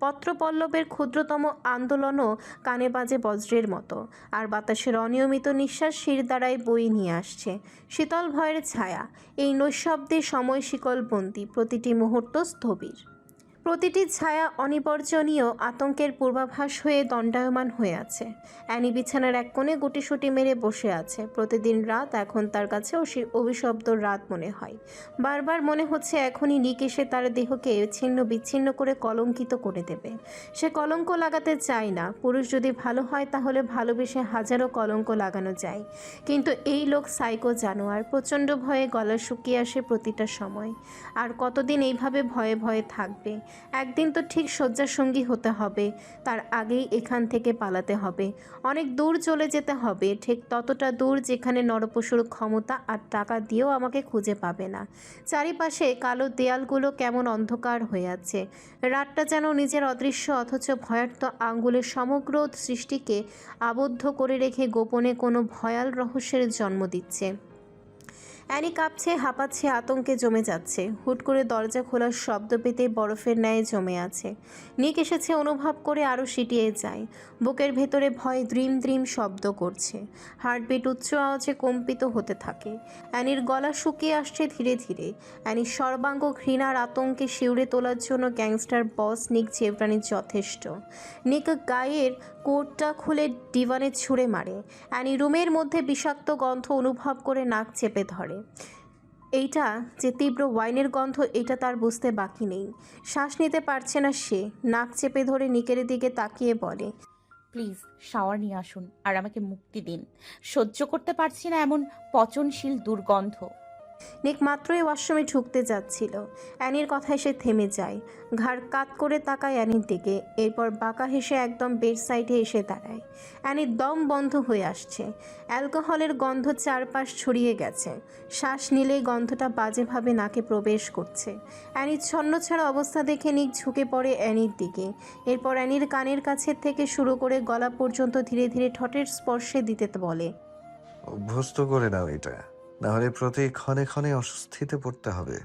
পত্রপল্লবের ক্ষুদ্রতম আন্দোলনও কানে বাজে বজ্রের মতো, আর বাতাসের অনিয়মিত নিঃশ্বাস শির দ্বারাই বয়ে নিয়ে আসছে শীতল ভয়ের ছায়া। এই নৈশব্দে সময় শিকলবন্দি, প্রতিটি মুহূর্ত স্থবির, প্রতিটি ছায়া অনিবর্জনীয় আতঙ্কের পূর্বাভাস হয়ে দণ্ডায়মান হয়ে আছে। অ্যানি বিছানার এক কোণে গুটিসুটি মেরে বসে আছে। প্রতিদিন রাত এখন তার কাছে অভিশপ্ত রাত মনে হয়। বারবার মনে হচ্ছে এখনই নিক এসে তার দেহকে ছিন্ন বিচ্ছিন্ন করে কলঙ্কিত করে দেবে। সে কলঙ্ক লাগাতে চায় না। পুরুষ যদি ভালো হয় তাহলে ভালোবেসে হাজারো কলঙ্ক লাগানো যায়, কিন্তু এই লোক সাইকো জানোয়ার। প্রচণ্ড ভয়ে গলা শুকিয়ে আসে প্রতিটা সময়। আর কতদিন এইভাবে ভয়ে ভয়ে থাকবে? একদিন তো ঠিক শয্যাসঙ্গী হতে হবে, তার আগেই এখান থেকে পালাতে হবে। অনেক দূর চলে যেতে হবে, ঠিক ততটা দূর যেখানে নরপশুর ক্ষমতা আর টাকা দিয়েও আমাকে খুঁজে পাবে না। চারিপাশে কালো দেয়ালগুলো কেমন অন্ধকার হয়ে আছে। রাতটা যেন নিজের অদৃশ্য অথচ ভয়ার্ত আঙ্গুলে সমগ্র সৃষ্টিকে আবদ্ধ করে রেখে গোপনে কোনো ভয়াল রহস্যের জন্ম দিচ্ছে। অ্যানি কাঁপছে, হাঁপাচ্ছে, আতঙ্কে জমে যাচ্ছে। হুট করে দরজা খোলার শব্দ পেতে বরফের ন্যায় জমে আছে। নিক এসেছে অনুভব করে আরও সিটিয়ে যায়। বুকের ভেতরে ভয় দ্রিম দ্রিম শব্দ করছে। হার্টবিট উচ্চ আওয়াজে কম্পিত হতে থাকে। অ্যানির গলা শুকিয়ে আসছে ধীরে ধীরে। অ্যানির সর্বাঙ্গ ঘৃণার আতঙ্কে শিউরে তোলার জন্য গ্যাংস্টার বস নিক জেবরানি যথেষ্ট। নিক গায়ের কোটটা খুলে ডিভানে ছুঁড়ে মারে। অ্যানি রুমের মধ্যে বিষাক্ত গন্ধ অনুভব করে নাক চেপে ধরে। এইটা যে তীব্র ওয়াইনের গন্ধ, এটা তার বুঝতে বাকি নেই। শ্বাস নিতে পারছে না সে। নাক চেপে ধরে নিকের দিকে তাকিয়ে বলে, প্লিজ শাওয়ার নিয়ে আসুন আর আমাকে মুক্তি দিন। সহ্য করতে পারছি না এমন পচনশীল দুর্গন্ধ। নিক মাত্রই ওয়াশরুমে ঢুকতে যাচ্ছিল। অ্যানির কথায় সে থেমে যায়। ঘাড় কাত করে তাকায় অ্যানির দিকে। এরপর বাঁকা হেসে একদম বেড সাইডে এসে দাঁড়ায়। অ্যানির দম বন্ধ হয়ে আসছে। অ্যালকোহলের গন্ধ চারপাশ ছড়িয়ে গেছে। শ্বাস নিলেই গন্ধটা বাজেভাবে নাকে প্রবেশ করছে। অ্যানির ছন্নছাড়া অবস্থা দেখে নিক ঝুঁকে পড়ে অ্যানির দিকে। এরপর অ্যানির কানের কাছের থেকে শুরু করে গলা পর্যন্ত ধীরে ধীরে ঠোঁটের স্পর্শে দিতে বলে, অভ্যস্ত করে নাও এটা, নাহলে প্রতি ক্ষণে ক্ষণে অস্বস্তিতে পড়তে হবে।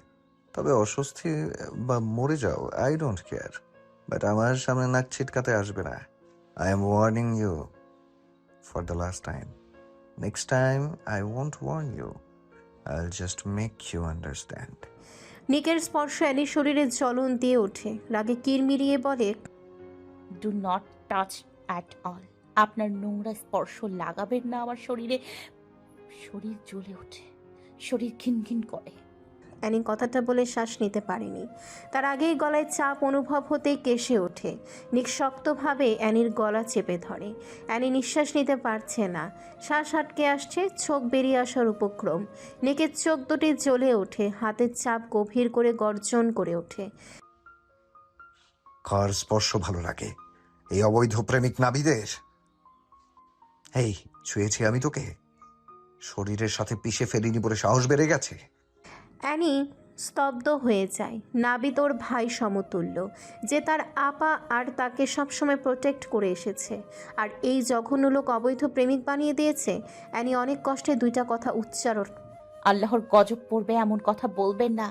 তবে অস্বস্তি বা মরে যাও, আই ডোন্ট কেয়ার, বাট আমার সামনে নাক ছিটকাতে আসবে না। I am warning you for the last time. Next time I won't warn you, I just make you understand. নিকের স্পর্শ অ্যানির শরীরে জ্বলন দিয়ে ওঠে। রাগে কিরমিরিয়ে বলে, do not touch at all. আপনার নোংরা স্পর্শ লাগাবেন না আমার শরীরে। শরীর জ্বলে ওঠে, শরীর ঘিনঘিন করে। অ্যানি কথাটা বলে শ্বাস নিতে পারেনি। তার আগেই গলায় চাপ অনুভব হতেই কেশে ওঠে। নিক শক্তভাবে অ্যানির গলা চেপে ধরে। অ্যানি নিঃশ্বাস নিতে পারছে না। শ্বাস আটকে আসছে, চোখ বেরিয়ে আসার উপক্রম। নিকের চোখ দুটি জ্বলে ওঠে, হাতের চাপ গভীর করে গর্জন করে ওঠে। কার স্পর্শ ভালো লাগে? এই অবৈধ প্রেমিক নাবিদের? এই ছুঁয়েছি আমি তোকে? শরীরের সাথে পিষে ফেলিনি বলে সাহস বেড়ে গেছে? অ্যানি স্তব্ধ হয়ে যায়। নাবিদ ওর ভাই সমতুল্য, যে তার আপা আর তাকে সবসময় প্রোটেক্ট করে এসেছে। আর এই জঘন্য লোক অবৈধ প্রেমিক বানিয়ে দিয়েছে। অ্যানি অনেক কষ্টে দুইটা কথা উচ্চারণ। আল্লাহর গজব পড়বে এমন কথা বলবেন না।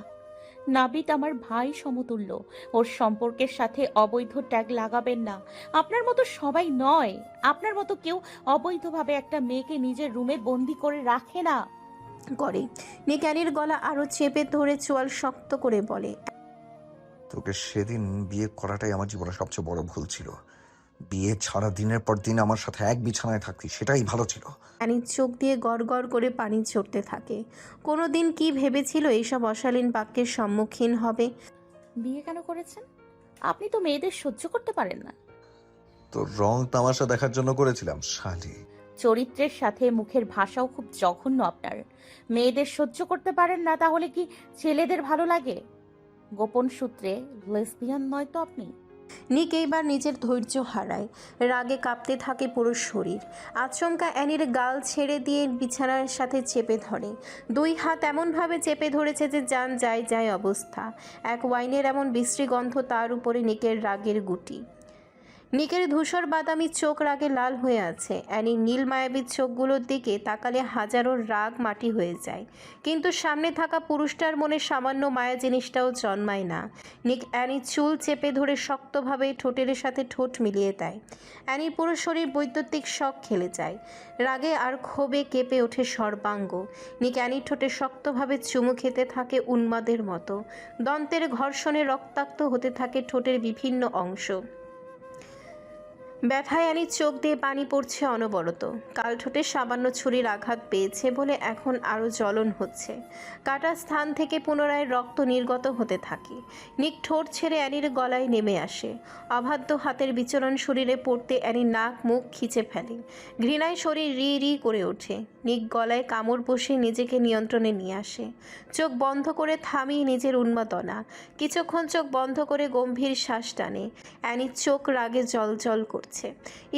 নাবিদ আমার ভাই সমতুল্য। ওর সম্পর্কের সাথে অবৈধ ট্যাগ লাগাবেন না। আপনার মতো সবাই নয়। আপনার মতো কেউ অবৈধভাবে একটা মেয়েকে নিজের রুমে বন্দি করে রাখে না। করে নিক অ্যানির গলা আরও চেপে ধরে চোয়াল শক্ত করে বলে, তোকে সেদিন বিয়ে করাটাই আমার জীবনে সবচেয়ে বড় ভুল ছিল। বিয়ে ছাড়া দিনের পর দিন আমার সাথে এক বিছানায় থাকতি, সেটাই ভালো ছিল। অ্যানির চোখ দিয়ে গড় গড় করে পানি ঝরতে থাকে। কোনো দিন কি ভেবেছিল এইসব অশালীন বাক্যের সম্মুখীন হবে? বিয়ে কেন করেছেন? আপনি তো মেয়েদের সহ্য করতে পারেন না। তোর রং তামাশা দেখার জন্য করেছিলাম শালি। চরিত্রের সাথে মুখের ভাষাও খুব জঘন্য আপনার। মেয়েদের সহ্য করতে পারেন না, তাহলে কি ছেলেদের ভালো লাগে? গোপন সূত্রে লেসবিয়ান নয় তো আপনি? নিক এইবার নিজের ধৈর্য হারায়। রাগে কাঁপতে থাকে পুরো শরীর। আচমকা অ্যানির গাল ছেড়ে দিয়ে বিছানার সাথে চেপে ধরে। দুই হাত এমনভাবে চেপে ধরেছে যে যান যায় যায় অবস্থা। এক ওয়াইনের এমন বিশ্রী গন্ধ, তার উপরে নিকের রাগের গুটি। নিকের ধূসর বাদামি চোখ রাগে লাল হয়ে আছে। অ্যানির নীল মায়াবী চোখগুলোর দিকে তাকালে হাজারো রাগ মাটি হয়ে যায়, কিন্তু সামনে থাকা পুরুষটার মনে সামান্য মায়া জিনিসটাও জন্মায় না। নিক অ্যানির চুল চেপে ধরে শক্তভাবে ঠোঁটের সাথে ঠোঁট মিলিয়ে দেয়। অ্যানির পুরো শরীর বৈদ্যুতিক শক খেলে যায়। রাগে আর ক্ষোভে কেঁপে ওঠে সর্বাঙ্গ। নিক অ্যানির ঠোঁটে শক্তভাবে চুমু খেতে থাকে উন্মাদের মতো। দন্তের ঘর্ষণে রক্তাক্ত হতে থাকে ঠোঁটের বিভিন্ন অংশ। ব্যথায় অ্যানির চোখ দিয়ে পানি পড়ছে অনবরত। কাল ঠোঁটে সামান্য ছুরির আঘাত পেয়েছে বলে এখন আরও জ্বলন হচ্ছে। কাটা স্থান থেকে পুনরায় রক্ত নির্গত হতে থাকে। নিক ঠোঁট ছেড়ে অ্যানির গলায় নেমে আসে। অবাধ্য হাতের বিচরণ শরীরে পড়তে অ্যানির নাক মুখ খিচে ফেলে। ঘৃণায় শরীর রি রি করে ওঠে। নিক গলায় কামড় বসে নিজেকে নিয়ন্ত্রণে নিয়ে আসে। চোখ বন্ধ করে থামিয়ে নিজের উন্মাদনা। কিছুক্ষণ চোখ বন্ধ করে গম্ভীর শ্বাস টানে। অ্যানির চোখ রাগে জল করছে।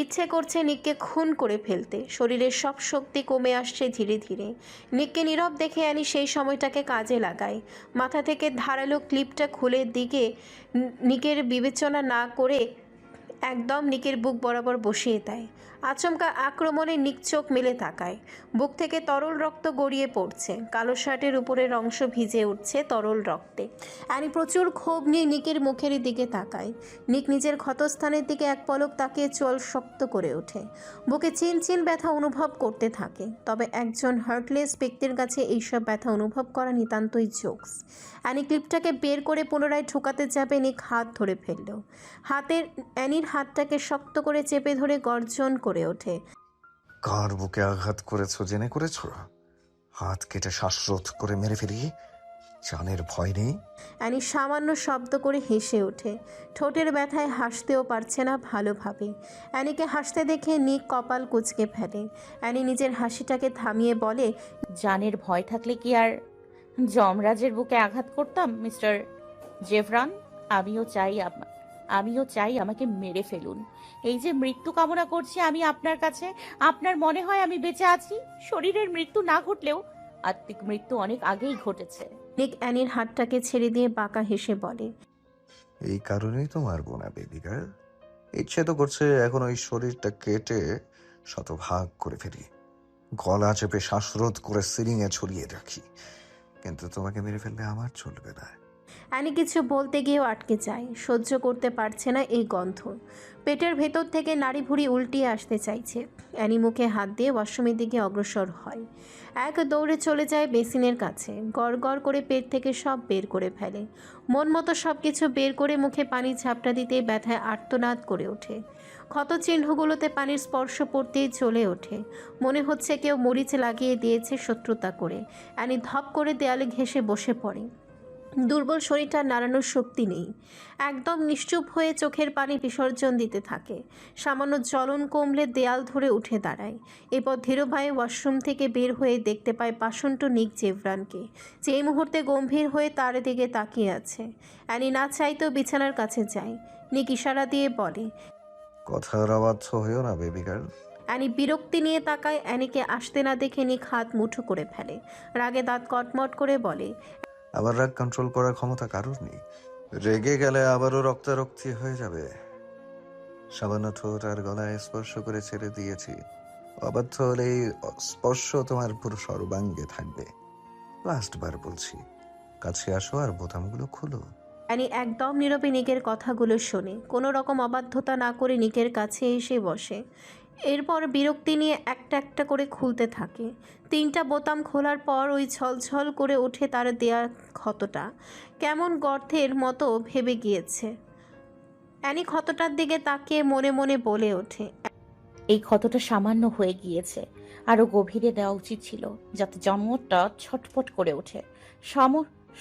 ইচ্ছে করছে নিককে খুন করে ফেলতে। শরীরের সব শক্তি কমে আসছে ধীরে ধীরে। নিককে নীরব দেখে অ্যানি সেই সময়টাকে কাজে লাগায়। মাথা থেকে ধারালো ক্লিপটা খুলে দিকে নিকের বিবেচনা না করে একদম নিকের বুক বরাবর বসিয়ে দেয়। আচমকা আক্রমণে নিক চোখ মেলে তাকায়। বুক থেকে তরল রক্ত গড়িয়ে পড়ছে। কালো শার্টের উপরের অংশ ভিজে উঠছে তরল রক্তে। অ্যানি প্রচুর ক্ষোভ নিয়ে নিকের মুখের দিকে তাকায়। নিক নিজের ক্ষতস্থানের দিকে এক পলক তাকিয়ে চোল শক্ত করে ওঠে। বুকে চিনচিন ব্যথা অনুভব করতে থাকে। তবে একজন হার্টলেস ব্যক্তির কাছে এইসব ব্যথা অনুভব করা নিতান্তই জোকস। অ্যানি ক্লিপটাকে বের করে পুনরায় ঠোকাতে যাবে নিক হাত ধরে ফেলল। অ্যানির হাতটাকে শক্ত করে চেপে ধরে গর্জন করে ওঠে। কার বুকে আঘাত করেছো জেনে করেছো? হাত কেটে শ্বাসরোধ করে মেরে ফেলি, জানের ভয় নেই? অ্যানি সামান্য শব্দ করে হেসে ওঠে। ঠোঁটের ব্যথায় হাসতেও পারছে না ভালোভাবে। অ্যানিকে হাসতে দেখে নিক কপাল কুঁচকে ফেলে। অ্যানি নিজের হাসিটাকে থামিয়ে বলে, জানের ভয় থাকলে কি আর যমরাজের বুকে আঘাত করতাম মিস্টার জেভরান? আমিও চাই আমাকে মেরে ফেলুন। এই যে মৃত্যু কামনা করছি আমি আপনার কাছে, আপনার মনে হয় আমি বেঁচে আছি? শরীরের মৃত্যু না ঘটলেও আত্মিক মৃত্যু অনেক আগেই ঘটেছে। নিক অ্যানির হাতটাকে ছেড়ে দিয়ে বাঁকা হেসে বলে, এই কারণেই তো মারবো না বেবি গার্ল। ইচ্ছে তো করছে এখন ওই শরীরটা কেটে শতভাগ করে ফেলি, গলা চেপে শ্বাসরোধ করে সিলিংয়ে ছড়িয়ে রাখি, কিন্তু তোমাকে মেরে ফেললে আমার চলবে না। অ্যানি কিছু বলতে গিয়েও আটকে যায়। সহ্য করতে পারছে না এই গন্ধ। পেটের ভেতর থেকে নাড়ি ভুড়ি উল্টিয়ে আসতে চাইছে। অ্যানি মুখে হাত দিয়ে ওয়াশরুমের দিকে অগ্রসর হয়। এক দৌড়ে চলে যায় বেসিনের কাছে। গড় গড় করে পেট থেকে সব বের করে ফেলে। মন মতো সব কিছু বের করে মুখে পানি ঝাপটা দিতেই ব্যথায় আর্তনাদ করে ওঠে। ক্ষত চিহ্নগুলোতে পানির স্পর্শ পড়তেই চলে ওঠে। মনে হচ্ছে কেউ মরিচ লাগিয়ে দিয়েছে শত্রুতা করে। অ্যানি ধপ করে দেয়ালে ঘেঁষে বসে পড়ে। দুর্বল শরীরটা নাড়ানোর শক্তি নেই। একদম নিশ্চুপ হয়ে চোখের পানি বিসর্জন দিতে থাকে। সামান্য জ্বলন কমলে দেয়াল ধরে উঠে দাঁড়ায়। এরপর ধীরভাবে ওয়াশরুম থেকে বের হয়ে দেখতে পায় পাষণ্ড নিক জেভরানকে, যে এই মুহূর্তে গম্ভীর হয়ে তার দিকে তাকিয়ে আছে। অ্যানি না চাইতেও বিছানার কাছে যায়। নিক ইশারা দিয়ে বলে, কথার অবাধ্য হইও না বেবি গার্ল। অ্যানি বিরক্তি নিয়ে তাকায়। অ্যানিকে আসতে না দেখে নিক হাত মুঠো করে ফেলে। রাগে দাঁত কটমট করে বলে, আবার রাগ কন্ট্রোল করার ক্ষমতা কারোর নেই। রেগে গেলে আবারও রক্তারক্তি হয়ে যাবে। সামান্য ঠোঁট আর গলায় স্পর্শ করে ছেড়ে দিয়েছি। অবাধ্য হলে এই স্পর্শ তোমার পুরো সর্বাঙ্গে থাকবে। লাস্ট বার বলছি, কাছে আসো আর বোতামগুলো খুলো। অ্যানি একদম নীরবে নিকের কথাগুলো শোনে। কোনো রকম অবাধ্যতা না করে নিকের কাছে এসে বসে। এরপর বিরক্তি নিয়ে একটা একটা করে খুলতে থাকে। 3টা বোতাম খোলার পর ওই ঝলঝল করে ওঠে তার দেয়া ক্ষতটা। কেমন গর্তের মতো ভেবে গিয়েছে। অ্যানি ক্ষতটার দিকে তাকিয়ে মনে মনে বলে ওঠে, এই ক্ষতটা সামান্য হয়ে গিয়েছে, আরো গভীরে দেওয়া উচিত ছিল, যাতে জন্মটা ছটফট করে ওঠে।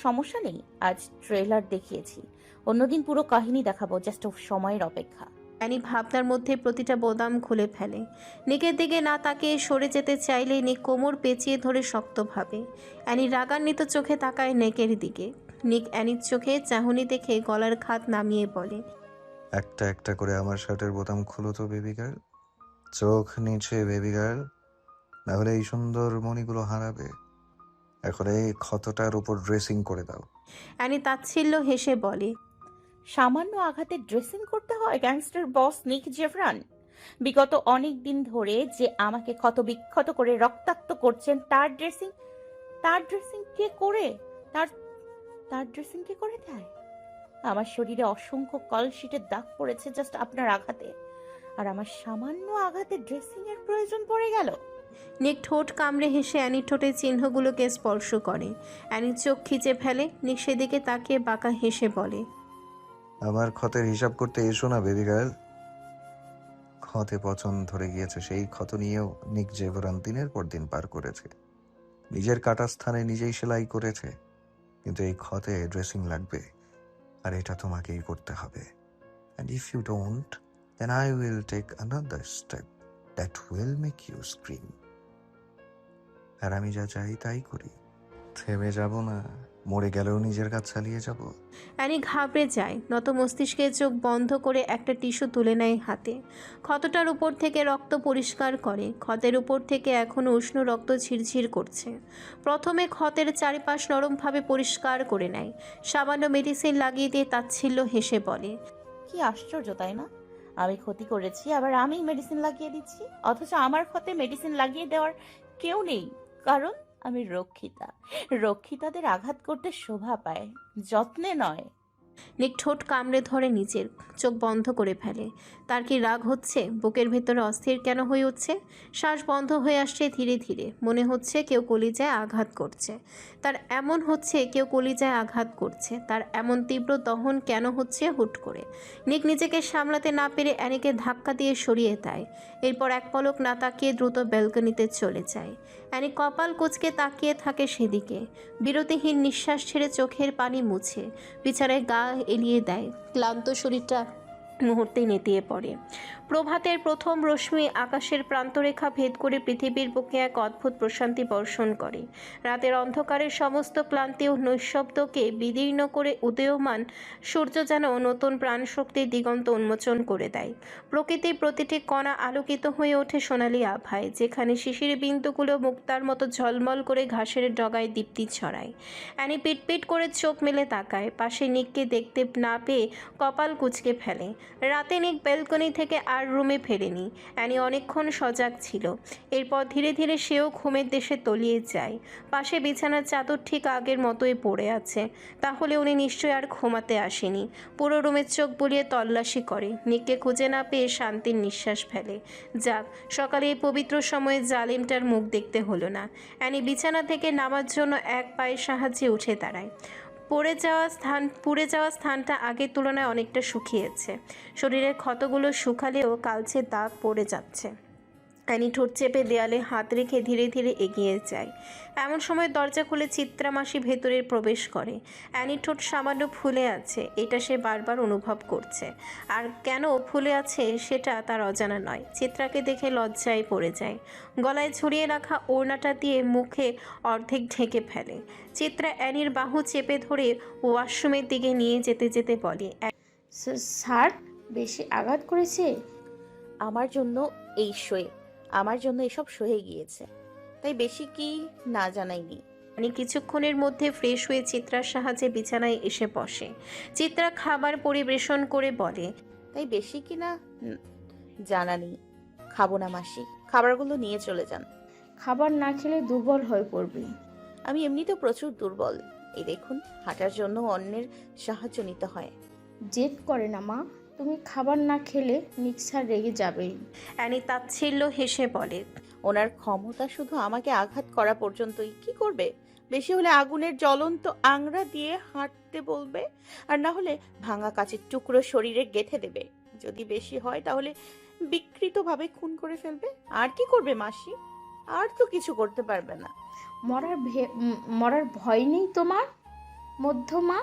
সমস্যা নেই, আজ ট্রেলার দেখিয়েছি, অন্যদিন পুরো কাহিনী দেখাবো, জাস্ট সময়ের অপেক্ষা। অ্যানি ভাবনার মধ্যে প্রতিটা বোতাম খুলে ফেলে। নিকের দিকে না তাকিয়ে সরে যেতে চাইলে নিক কোমর পেঁচিয়ে ধরে শক্তভাবে। অ্যানি রাগান্বিত চোখে তাকায় নিকের দিকে। নিক অ্যানির চোখে চাহনি দেখে গলার খাত নামিয়ে বলে, একটা একটা করে আমার শার্টের বোতাম খুলো তো বেবি গার্ল। চোখ নিচে বেবি গার্ল, না হলে এই সুন্দর মণিগুলো হারাবে। এখন এই ক্ষতটার উপর ড্রেসিং করে দাও। অ্যানি তাচ্ছিল্য হেসে বলে, সামান্য আঘাতে ড্রেসিং করতে হয় গ্যাংস্টার বস নিক জেফরান? বিগত অনেক দিন ধরে যে আমাকে ক্ষত বিক্ষত করে রক্তাক্ত করছেন, তার ড্রেসিং কে করে তার তার ড্রেসিং কে করে দেয়? আমার শরীরে অসংখ্য কলশিটের দাগ পড়েছে জাস্ট আপনার আঘাতে, আর আমার সামান্য আঘাতে ড্রেসিং এর প্রয়োজন পড়ে গেল। নিক ঠোঁট কামড়ে হেসে অ্যানির ঠোঁটের চিহ্নগুলোকে স্পর্শ করে। অ্যানি চোখ খিচে ফেলে। নিক সেদিকে তাকিয়ে বাঁকা হেসে বলে, আমার ক্ষতের হিসাব করতে এসো না বেবি গার্ল। ক্ষতে পচন ধরে গিয়েছে, সেই ক্ষত নিয়েও নিক জেভরান দিনের পর দিন পার করেছে। নিজের কাটা স্থানে নিজেই সেলাই করেছে। কিন্তু এই ক্ষতে ড্রেসিং লাগবে, আর এটা তোমাকেই করতে হবে। And if you don't, then I will take another step that will make you scream. আর আমি যা চাই তাই করি। থেমে যাব না, মরে গেলেও নিজের কাজ চালিয়ে যাব। অ্যানি ঘাবড়ে যায়। নত মস্তিষ্কে চোখ বন্ধ করে একটা টিস্যু তুলে নেয় হাতে। ক্ষতটার উপর থেকে রক্ত পরিষ্কার করে। ক্ষতের উপর থেকে এখনও উষ্ণ রক্ত ঝিরঝির করছে। প্রথমে ক্ষতের চারিপাশ নরমভাবে পরিষ্কার করে নেয়। সামান্য মেডিসিন লাগিয়ে দিয়ে তাচ্ছিল্য হেসে বলে, কি আশ্চর্য তাই না? আমি ক্ষতি করেছি, আবার আমি মেডিসিন লাগিয়ে দিচ্ছি, অথচ আমার ক্ষতে মেডিসিন লাগিয়ে দেওয়ার কেউ নেই। কারণ আমি রক্ষিতা। রক্ষিতাদের আঘাত করতে শোভা পায়, যত্নে নয়। নিক ঠোঁট কামড়ে ধরে নিজের চোখ বন্ধ করে ফেলে। তার কি রাগ হচ্ছে? বুকের ভেতরে অস্থির কেন হয়ে উঠছে? শ্বাস বন্ধ হয়ে আসছে ধীরে ধীরে। মনে হচ্ছে কেউ কলিজায় আঘাত করছে। তার এমন তীব্র দহন কেন হচ্ছে হুট করে? নিক নিজেকে সামলাতে না পেরে অ্যানিকে ধাক্কা দিয়ে সরিয়ে দেয়। এরপর এক পলক না তাকিয়ে দ্রুত ব্যালকনিতে চলে যায়। অ্যানি কপাল কুঁচকে তাকিয়ে থাকে সেদিকে। বিরতিহীন নিঃশ্বাস ছেড়ে চোখের পানি মুছে বিছানায় গা এলিয়ে দেয়। ক্লান্ত শরীরটা মুহূর্তেই নেতিয়ে পড়ে। প্রভাতের প্রথম রশ্মি আকাশের প্রান্তরেখা ভেদ করে পৃথিবীর বুকে এক অদ্ভুত প্রশান্তি বর্ষণ করে। রাতের অন্ধকারের সমস্ত ক্লান্তি ও নৈঃশব্দকে বিদীর্ণ করে উদীয়মান সূর্য যেন নতুন প্রাণশক্তির দিগন্ত উন্মোচন করে দেয়। প্রকৃতির প্রতিটি কণা আলোকিত হয়ে ওঠে সোনালি আভায়, যেখানে শিশির বিন্দুগুলো মুক্তার মতো ঝলমল করে ঘাসের ডগায় দীপ্তি ছড়ায়। অ্যানি পিটপিট করে চোখ মেলে তাকায়। পাশে নিককে দেখতে না পেয়ে কপাল কুঁচকে ফেলে। রাতে নিক ব্যালকনি থেকে আর রুমে ফেরেনি। অ্যানি অনেকক্ষণ সজাগ ছিল। এরপর ধীরে ধীরে সেও ঘুমের দেশে তলিয়ে যায়। পাশে বিছানার চাদর ঠিক আগের মতোই পড়ে আছে। তাহলে উনি নিশ্চয়ই আর ঘুমাতে আসেনি। পুরো রুমের চোখ বুলিয়ে তল্লাশি করে। নিককে খুঁজে না পেয়ে শান্তির নিঃশ্বাস ফেলে। যাক, সকালে এই পবিত্র সময়ে জালিমটার মুখ দেখতে হলো না। অ্যানি বিছানা থেকে নামার জন্য এক পায়ের সাহায্যে উঠে দাঁড়ায়। পুড়ে যাওয়া স্থানটা আগের তুলনায় অনেকটা শুকিয়েছে। শরীরের ক্ষতগুলো শুকালেও কালচে দাগ পড়ে যাচ্ছে। অ্যানি ঠোঁট চেপে দেয়ালে হাত রেখে ধীরে ধীরে এগিয়ে যায়। এমন সময় দরজা খুলে চিত্রা মাসি ভেতরে প্রবেশ করে। অ্যানির ঠোঁট সামান্য ফুলে আছে, এটা সে বারবার অনুভব করছে। আর কেন ফুলে আছে সেটা তার অজানা নয়। চিত্রাকে দেখে লজ্জায় পড়ে যায়। গলায় ঝুলিয়ে রাখা ওড়নাটা দিয়ে মুখে অর্ধেক ঢেকে ফেলে। চিত্রা অ্যানির বাহু চেপে ধরে ওয়াশরুমের দিকে নিয়ে যেতে যেতে বলে, স্যার বেশি আঘাত করেছে? আমার জন্য এসব সয়ে গিয়েছে, তাই বেশি কি না জানাইনি। অ্যানি কিছুক্ষণের মধ্যে ফ্রেশ হয়ে চিত্রার সাহায্যে বিছানায় এসে বসে। চিত্রা খাবার পরিবেশন করে বলে, তাই বেশি কি না জানানি। খাবো না মাসি, খাবারগুলো নিয়ে চলে যান। খাবার না খেলে দুর্বল হয়ে পড়বি। আমি এমনিতেও প্রচুর দুর্বল। এই দেখুন, হাঁটার জন্য অন্যের সাহায্য নিতে হয়। জেদ করে না মা, তুমি খাবার না খেলে মিক্সার রেগে যাবেই। অ্যানি তাচ্ছিল্য হেসে বলে, ওনার ক্ষমতা শুধু আমাকে আঘাত করা পর্যন্তই। কি করবে? বেশি হলে আগুনের জ্বলন্ত আংরা দিয়ে হাঁটতে বলবে, আর না হলে ভাঙা কাচের টুকরো শরীরে গেঁথে দেবে। যদি বেশি হয় তাহলে বিকৃতভাবে খুন করে ফেলবে। আর কি করবে মাসি? আর তো কিছু করতে পারবে না। মরার ভয় নেই তোমার মধ্যমা?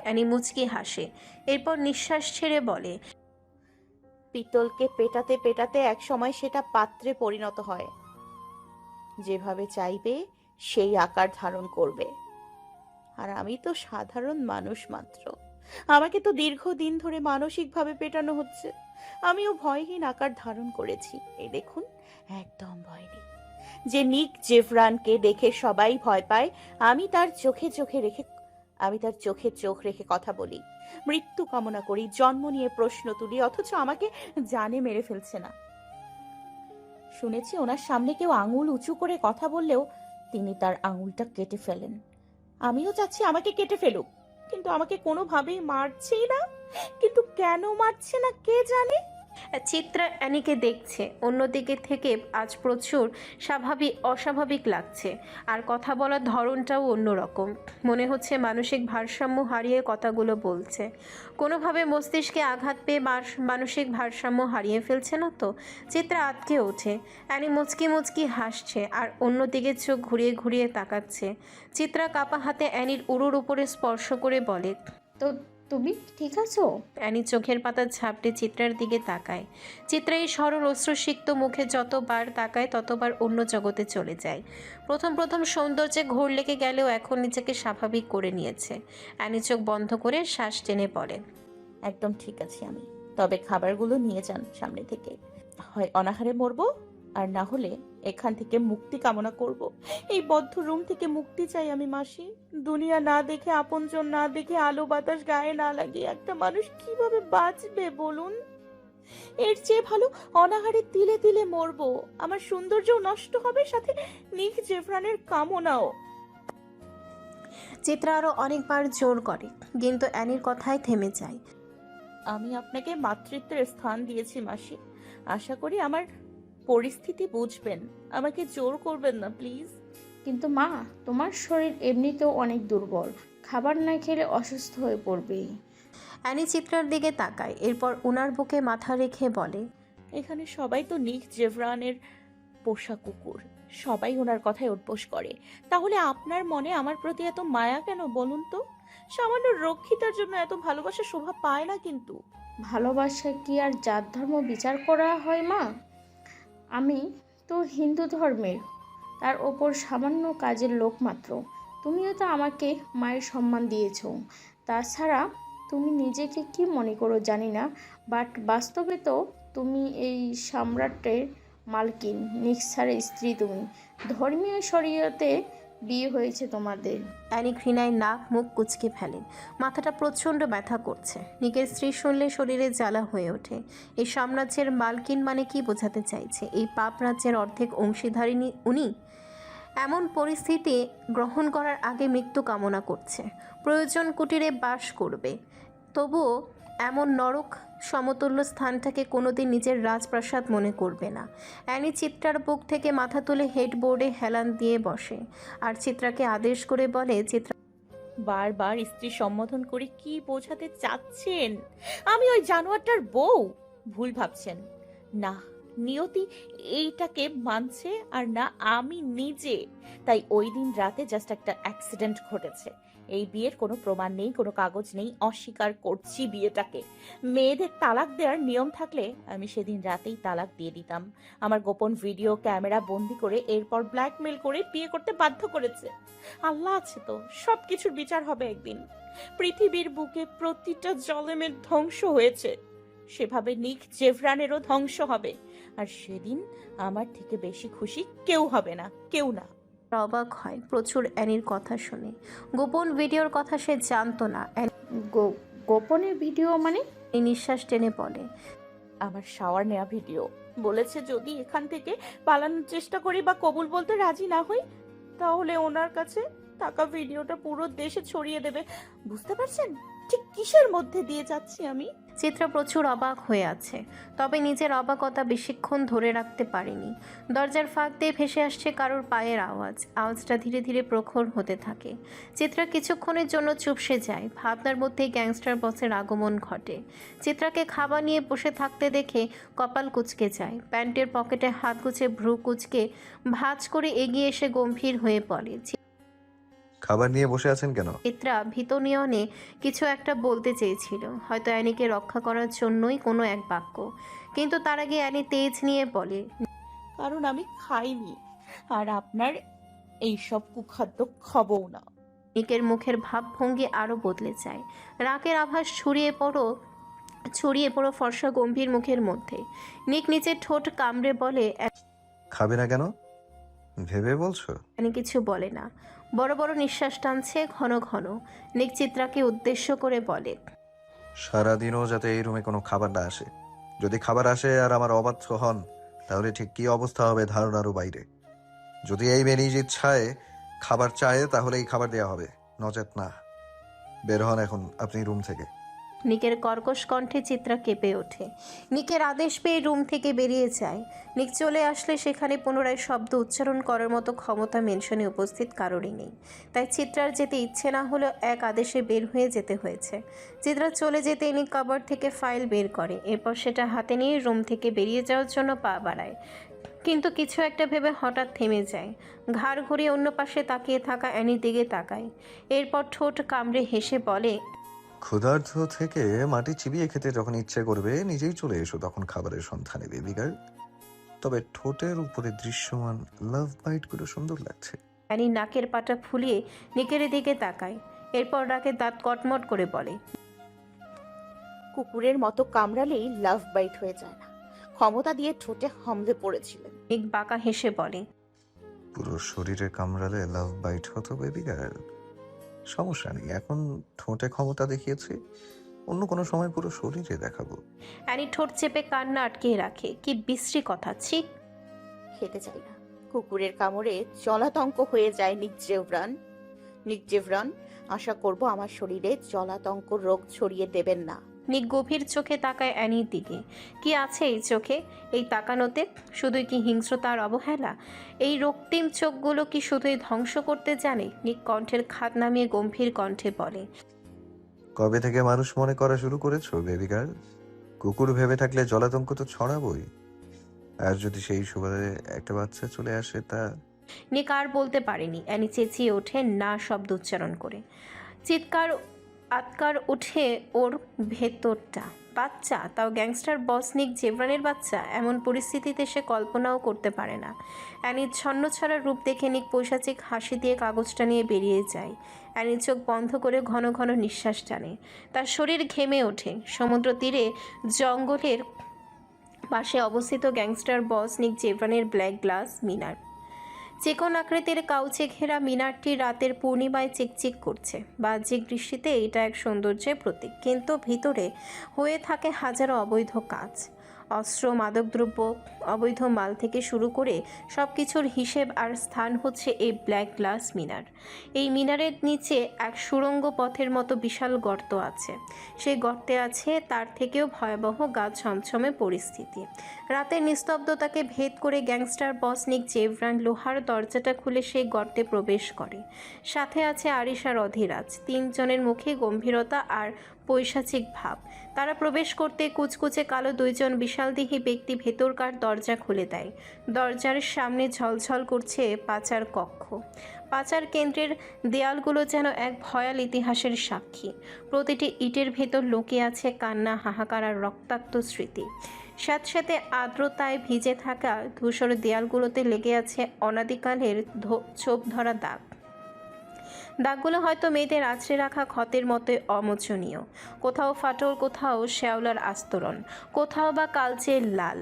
অ্যানি মুচকি হাসে। এরপর নিঃশ্বাস ছেড়ে বলে, পিতলকে পেটাতে পেটাতে এক সময় সেটা পাত্রে পরিণত হয়। যেভাবে চাইবে সেই আকার ধারণ করবে। আর আমি তো সাধারণ মানুষ মাত্র। আমাকে তো দীর্ঘদিন ধরে মানসিকভাবে পেটানো হচ্ছে। আমিও ভয়হীন আকার ধারণ করেছি। এই দেখুন, একদম ভয় নেই। যে নিক জেফরানকে দেখে সবাই ভয় পায়, আমি তার চোখে চোখে রেখে আমি তার চোখে চোখ রেখে কথা বলি, মৃত্যু কামনা করি, জন্ম নিয়ে প্রশ্ন তুলি, অথচ আমাকে জানে মেরে ফেলছে না। শুনেছি ওনার সামনে কেউ আঙুল উঁচু করে কথা বললেও তিনি তার আঙুলটা কেটে ফেলেন। আমিও চাচ্ছি আমাকে কেটে ফেলুক, কিন্তু আমাকে কোনোভাবেই মারছেই না। কিন্তু কেন মারছে না কে জানে। চিত্রা অ্যানিকে দেখছে। অন্যদিকে থেকে আজ প্রচুর অস্বাভাবিক লাগছে, আর কথা বলার ধরনটাও অন্যরকম। মনে হচ্ছে মানসিক ভারসাম্য হারিয়ে কথাগুলো বলছে। কোনোভাবে মস্তিষ্কে আঘাত পেয়ে মানসিক ভারসাম্য হারিয়ে ফেলছে না তো? চিত্রা আটকে ওঠে। অ্যানি মুচকি মুচকি হাসছে আর অন্যদিকে চোখ ঘুরিয়ে ঘুরিয়ে তাকাচ্ছে। চিত্রা কাপা হাতে অ্যানির উরুর উপরে স্পর্শ করে বলে, তো তুমি ঠিক আছো? অ্যানি চোখের পাতা ঝাপটে চিত্রার দিকে তাকায়। চিত্রা এই সরল অশ্রুসিক্ত মুখে যতবার তাকায় ততবার অন্য জগতে চলে যায়। প্রথম সৌন্দর্যে ঘোর লেগে গেলেও এখন নিজেকে স্বাভাবিক করে নিয়েছে। অ্যানি চোখ বন্ধ করে শ্বাস টেনে বলে, একদম ঠিক আছি আমি, তবে খাবারগুলো নিয়ে যান সামনে থেকে। হয় অনাহারে মরবো, আর না হলে এখান থেকে মুক্তি কামনা করব। এই বদ্ধ রুম থেকে মুক্তি চাই আমি মাসি। দুনিয়া না দেখে, আপনজন না দেখে, আলো বাতাস গায়ে না লাগিয়ে একটা মানুষ কিভাবে বাঁচবে বলুন? এর চেয়ে ভালো অনাহারে তিলে তিলে মরবো। আমার সৌন্দর্যও নষ্ট হবে, সাথে নিক জেফরানের কামনাও। চিত্রা আরও অনেকবার জোর করে, কিন্তু অ্যানির কথায় থেমে যায়। আমি আপনাকে মাতৃত্বের স্থান দিয়েছি মাসি, আশা করি আমার পরিস্থিতি বুঝবেন, আমাকে জোর করবেন না প্লিজ। কিন্তু মা, তোমার শরীর এমনিতেও অনেক দুর্বল, খাবার না খেলে অসুস্থ হয়ে পড়বে। অ্যানি চিত্রার দিকে তাকায়, এরপর উনার বুকে মাথা রেখে বলে, এখানে সবাই তো নিক জেভরানের পোষা কুকুর, সবাই ওনার কথায় উঠবোস করে, তাহলে আপনার মনে আমার প্রতি এত মায়া কেন বলুন তো? সামান্য রক্ষিতার জন্য এত ভালোবাসা শোভা পায় না কিন্তু। ভালোবাসা কি আর জাত ধর্ম বিচার করা হয় মা? আমি তো হিন্দু ধর্মের, তার ওপর সামান্য কাজের লোক মাত্র। তুমিও তো আমাকে মায়ের সম্মান দিয়েছো। তাছাড়া তুমি নিজেকে কি মনে করো জানি না, বাট বাস্তবে তো তুমি এই সম্রাটের মালকিন, নিক্সারের স্ত্রী তুমি। ধর্মীয় শরীয়তে বিয়ে হয়েছে তোমাদের। অ্যানি ঘৃণায় নাক মুখ কুঁচকে ফেলে। মাথাটা প্রচণ্ড ব্যথা করছে। নিকের স্ত্রী শুনলে শরীরে জ্বালা হয়ে ওঠে। এই সাম্রাজ্যের মালকিন মানে কি বোঝাতে চাইছে? এই পাপ রাজ্যের অর্ধেক অংশীধারিণী উনি? এমন পরিস্থিতি গ্রহণ করার আগে মৃত্যু কামনা করছে। প্রয়োজন কুটিরে বাস করবে, তবুও এমন নরক সমতুল্য স্থানটাকে কোনোদিন নিজের রাজপ্রাসাদ মনে করবে না। অ্যানি চিত্রার বুক থেকে মাথা তুলে হেডবোর্ডে হেলান দিয়ে বসে আর চিত্রাকে আদেশ করে বলে, চিত্রা, বারবার স্ত্রী সম্বোধন করে কি বোঝাতে চাচ্ছেন? আমি ওই জানোয়ারটার বউ? ভুল ভাবছেন। না, নিয়তি এইটাকে মানছে, আর না আমি নিজে। তাই ওই দিন রাতে জাস্ট একটা অ্যাক্সিডেন্ট ঘটেছে। এই বিয়ের কোনো প্রমাণ নেই, কোনো কাগজ নেই, অস্বীকার করছি বিয়েটাকে। মেয়েদের তালাক দেওয়ার নিয়ম থাকলে আমি সেদিন রাতেই তালাক দিয়ে দিতাম। আমার গোপন ভিডিও ক্যামেরা বন্দি করে এরপর ব্ল্যাকমেল করে বিয়ে করতে বাধ্য করেছে। আল্লাহ আছে তো, সব কিছুর বিচার হবে একদিন। পৃথিবীর বুকে প্রতিটা জলেমের ধ্বংস হয়েছে, সেভাবে নিক জেভরানেরও ধ্বংস হবে। আর সেদিন আমার থেকে বেশি খুশি কেউ হবে না, কেউ না। অবাক হয় প্রচুর অ্যানির কথা শুনে। গোপন ভিডিওর কথা সে জানতো না। গোপনে ভিডিও মানে? এই নিঃশ্বাস টেনে বলে, আমার শাওয়ার নেওয়া ভিডিও। বলেছে যদি এখান থেকে পালানোর চেষ্টা করি বা কবুল বলতে রাজি না হই, তাহলে ওনার কাছে থাকা ভিডিওটা পুরো দেশে ছড়িয়ে দেবে। বুঝতে পারছেন ঠিক কিসের মধ্যে দিয়ে যাচ্ছি আমি? চিত্রা প্রচুর অবাক হয়ে আছে, তবে নিজের অবাকতা বেশিক্ষণ ধরে রাখতে পারেনি। দরজার ফাঁক দিয়ে ভেসে আসছে কারোর পায়ের আওয়াজ। আওয়াজটা ধীরে ধীরে প্রখর হতে থাকে। চিত্রা কিছুক্ষণের জন্য চুপসে যায়। ভাবনার মধ্যেই গ্যাংস্টার বসের আগমন ঘটে। চিত্রাকে খাবার নিয়ে বসে থাকতে দেখে কপাল কুঁচকে যায়। প্যান্টের পকেটে হাত গুছে ভ্রু কুঁচকে ভাঁজ করে এগিয়ে এসে গম্ভীর হয়ে পড়ে। খাবার নিয়ে বসে আছেন কেন? চিত্রা ভীত নিয়নে কিছু একটা বলতে চেয়েছিল, হয়তো অ্যানিকে রক্ষা করার জন্যই কোনো এক বাক্য, কিন্তু তার আগে অ্যানি তেজ নিয়ে বলে, কারণ আমি খাইনি, আর আপনার এইসব কুখাদ্য খাবও না। নিকের মুখের ভাবভঙ্গি আরও বদলে যায়। রাগের আভাস ছড়িয়ে পড়ো ফর্সা গম্ভীর মুখের মধ্যে। নিক নিচের ঠোঁট কামড়ে বলে, খাবে না কেন ভেবে বলছো? অ্যানি কিছু বলে না। বড় বড় নিঃশ্বাস টানছে ঘন ঘন। নিক চিত্রাকে উদ্দেশ্য করে বলে, সারাদিনও যাতে এই রুমে কোনো খাবার না আসে। যদি খাবার আসে আর আমার অবাধ্য হন, তাহলে ঠিক কি অবস্থা হবে ধারণারও বাইরে। যদি এই মেয়ে নিজ ইচ্ছায় খাবার চায়, তাহলে এই খাবার দেওয়া হবে, নচেত না। বের হন এখন আপনি রুম থেকে। নিকের কর্কশ কণ্ঠে চিত্রা কেঁপে ওঠে। নিকের আদেশ পেয়ে রুম থেকে বেরিয়ে যায়। নিক চলে আসলে সেখানে পুনরায় শব্দ উচ্চারণ করার মতো ক্ষমতা মেনশনে উপস্থিত কারোরই নেই। তাই চিত্রার যেতে ইচ্ছে না হলেও এক আদেশে বের হয়ে যেতে হয়েছে। চিত্রা চলে যেতে নিক কাবার্ড থেকে ফাইল বের করে, এরপর সেটা হাতে নিয়ে রুম থেকে বেরিয়ে যাওয়ার জন্য পা বাড়ায়। কিন্তু কিছু একটা ভেবে হঠাৎ থেমে যায়। ঘাড় ঘুরিয়ে অন্য পাশে তাকিয়ে থাকা অ্যানির দিকে তাকায়। এরপর ঠোঁট কামড়ে হেসে বলে, ক্ষুধার্ত থেকে মাটি চিবিয়ে খেতে যখন ইচ্ছে করবে, নিজেই চলে এসো তখন খাবারের সন্ধানে বেবি গার্ল। তবে ঠোঁটের উপরে দৃশ্যমান লাভ বাইট গুলো সুন্দর লাগছে। অ্যানি নাকের পাটা ফুলিয়ে নিকের দিকে তাকায়। এরপর রাগে দাঁত কটমট করে বলে, কুকুরের মতো কামড়ালেই লাভ বাইট হয়ে যায় না। ক্ষমতা দিয়ে ঠোঁটে হামলে পড়েছিলেন। নিক বাঁকা হেসে বলে, পুরো শরীরে কামড়ালে লাভ বাইট হতো বেবি গার্ল। সমস্যা নেই, এখন ঠোঁটে ক্ষমতা দেখিয়েছি, অন্য কোনো সময় পুরো শরীরে দেখাবো। অ্যানি ঠোঁট চেপে কান্না আটকে রাখে। কি বিশ্রী কথা, ছি। খেতে চাই না। কুকুরের কামড়ে জলাতঙ্ক হয়ে যায় নিক জেভরন। আশা করব আমার শরীরে জলাতঙ্ক রোগ ছড়িয়ে দেবেন না। নিক গভীর চোখে তাকায় অ্যানির দিকে। কি আছে এই চোখে, এই তাকানোতে? শুধুই কি হিংস্রতা আর অবহেলা? এই রক্তিম চোখগুলো কি শুধুই ধ্বংস করতে জানে? নিক কণ্ঠের খাদ নামিয়ে গম্ভীর কণ্ঠে বলে, কবে থেকে মানুষ মনে করা শুরু করেছো বেবি গার্ল? কুকুর ভেবে থাকলে জলাতঙ্ক তো ছড়াবই। আর যদি সেই সুবাদে একটা বাচ্চা চলে আসে, তা নিক আর বলতে পারেনি। অ্যানি চেঁচিয়ে ওঠে না শব্দ উচ্চারণ করে। চিৎকার আতকার উঠে ওর ভেতরটা। বাচ্চা, তাও গ্যাংস্টার বস নিক জেভরানের বাচ্চা? এমন পরিস্থিতিতে সে কল্পনাও করতে পারে না। অ্যানির ছন্নছাড়া রূপ দেখে নিক পৈশাচিক হাসি দিয়ে কাগজটা নিয়ে বেরিয়ে যায়। অ্যানির চোখ বন্ধ করে ঘন ঘন নিঃশ্বাস টানে। তার শরীর ঘেমে ওঠে। সমুদ্র তীরে জঙ্গলের পাশে অবস্থিত গ্যাংস্টার বস নিক জেভরানের ব্ল্যাক গ্লাস মিনার। চিকন আকৃতির কাউচে ঘেরা মিনারটি রাতের পূর্ণিমায় চিকচিক করছে। বাহ্যিক দৃষ্টিতে এটা এক সৌন্দর্যের প্রতীক, কিন্তু ভিতরে হয়ে থাকে হাজারো অবৈধ কাজ। অস্ত্র, মাদকদ্রব্য, অবৈধ মাল থেকে শুরু করে সব কিছুর হিসেব আর স্থান হচ্ছে এই ব্ল্যাক গ্লাস মিনার। এই মিনারের নিচে এক সুড়ঙ্গ পথের মতো বিশাল গর্ত আছে। সেই গর্তে আছে তার থেকেও ভয়াবহ গা ছমছমে পরিস্থিতি। রাতের নিস্তব্ধতাকে ভেদ করে গ্যাংস্টার বস নিক জেভরান লোহার দরজাটা খুলে সেই গর্তে প্রবেশ করে। সাথে আছে আরিশ আর অধীরাজ। তিনজনের মুখে গম্ভীরতা আর পৈশাচিক ভাব। তারা প্রবেশ করতে কুচকুচে কালো দুইজন বিশালদেহী ব্যক্তি ভেতরকার দরজা খুলে দেয়। দরজার সামনে ঝলঝল করছে পাচার কক্ষ। পাচার কেন্দ্রের দেয়ালগুলো যেন এক ভয়াল ইতিহাসের সাক্ষী। প্রতিটি ইটের ভেতর লুকিয়ে আছে কান্না, হাহাকার আর রক্তাক্ত স্মৃতি। স্যাঁতস্যাঁতে আর্দ্রতায় ভিজে থাকা ধূসর দেয়ালগুলোতে লেগে আছে অনাদিকালের ছোপ ধরা দাগ। দাগগুলো হয়তো মেয়েদের আছড়ে রাখা ক্ষতের মতো অমোচনীয়। কোথাও ফাটল, কোথাও শ্যাওলার আস্তরণ, কোথাও বা কালচে লাল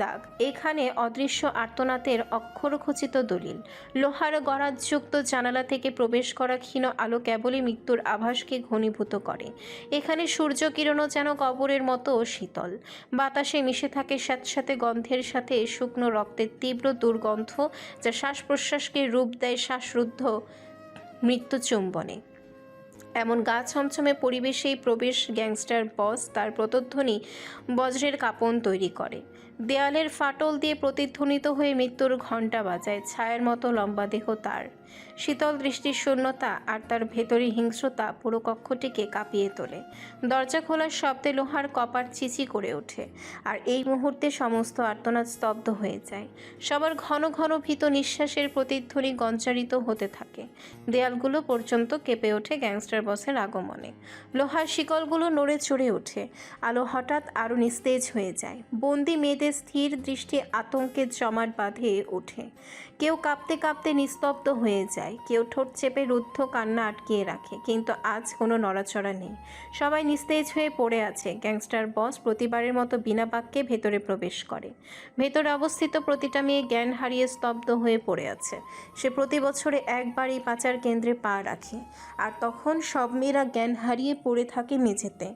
দাগ। এখানে অদৃশ্য আর্তনাদের অক্ষরখচিত দলিল। লোহার গরাদযুক্ত জানালা থেকে প্রবেশ করা ক্ষীণ আলো কেবলই মৃত্যুর আভাসকে ঘনীভূত করে। এখানে সূর্যকিরণও যেন কবরের মতো শীতল। বাতাসে মিশে থাকে স্যাঁতস্যাঁতে গন্ধের সাথে শুকনো রক্তের তীব্র দুর্গন্ধ, যা শ্বাস প্রশ্বাসকে রূপ দেয় শ্বাসরুদ্ধ মৃত্যু চুম্বনে। এমন গা ছমছমে পরিবেশেই প্রবেশ গ্যাংস্টার বস তার প্রতিধ্বনি বজ্রের কাঁপন তৈরি করে। দেয়ালের ফাটল দিয়ে প্রতিধ্বনিত হয়ে মৃত্যুর ঘণ্টা বাজায়। ছায়ার মতো লম্বা দেহ তার, শীতল দৃষ্টির শূন্যতা আর তার ভেতরে হিংস্রতা পুরো কক্ষটিকে কাঁপিয়ে তোলে। দরজা খোলার শব্দে লোহার কপার চিচি করে ওঠে, আর এই মুহূর্তে সমস্ত আর্তনাদ স্তব্ধ হয়ে যায়। সবার ঘন ঘন ভীত নিঃশ্বাসের প্রতিধ্বনি গঞ্চারিত হতে থাকে। দেয়ালগুলো পর্যন্ত কেঁপে ওঠে গ্যাংস্টার বসের আগমনে। লোহার শিকলগুলো নড়ে চড়ে ওঠে। আলো হঠাৎ আরও নিস্তেজ হয়ে যায়। বন্দি মেয়েদের স্থির দৃষ্টি আতঙ্কে জমাট বাঁধে ওঠে। কেউ কাঁপতে কাঁপতে নিস্তব্ধ হয়ে হয়ে যায়। কেউ ঠোঁট চেপে রুদ্ধ কান্না আটকিয়ে রাখে, কিন্তু আজ কোনো নড়াচড়া নেই। সবাই নিস্তেজ হয়ে পড়ে আছে। গ্যাংস্টার বস প্রতিবারের মতো বিনা বাক্যে ভেতরে প্রবেশ করে। ভেতরে অবস্থিত প্রতিটা মেয়ে জ্ঞান হারিয়ে স্তব্ধ হয়ে পড়ে আছে। সে প্রতি বছরে একবারই পাচার কেন্দ্রে পা রাখে, আর তখন সব মেয়েরা জ্ঞান হারিয়ে পড়ে থাকে মেঝেতে।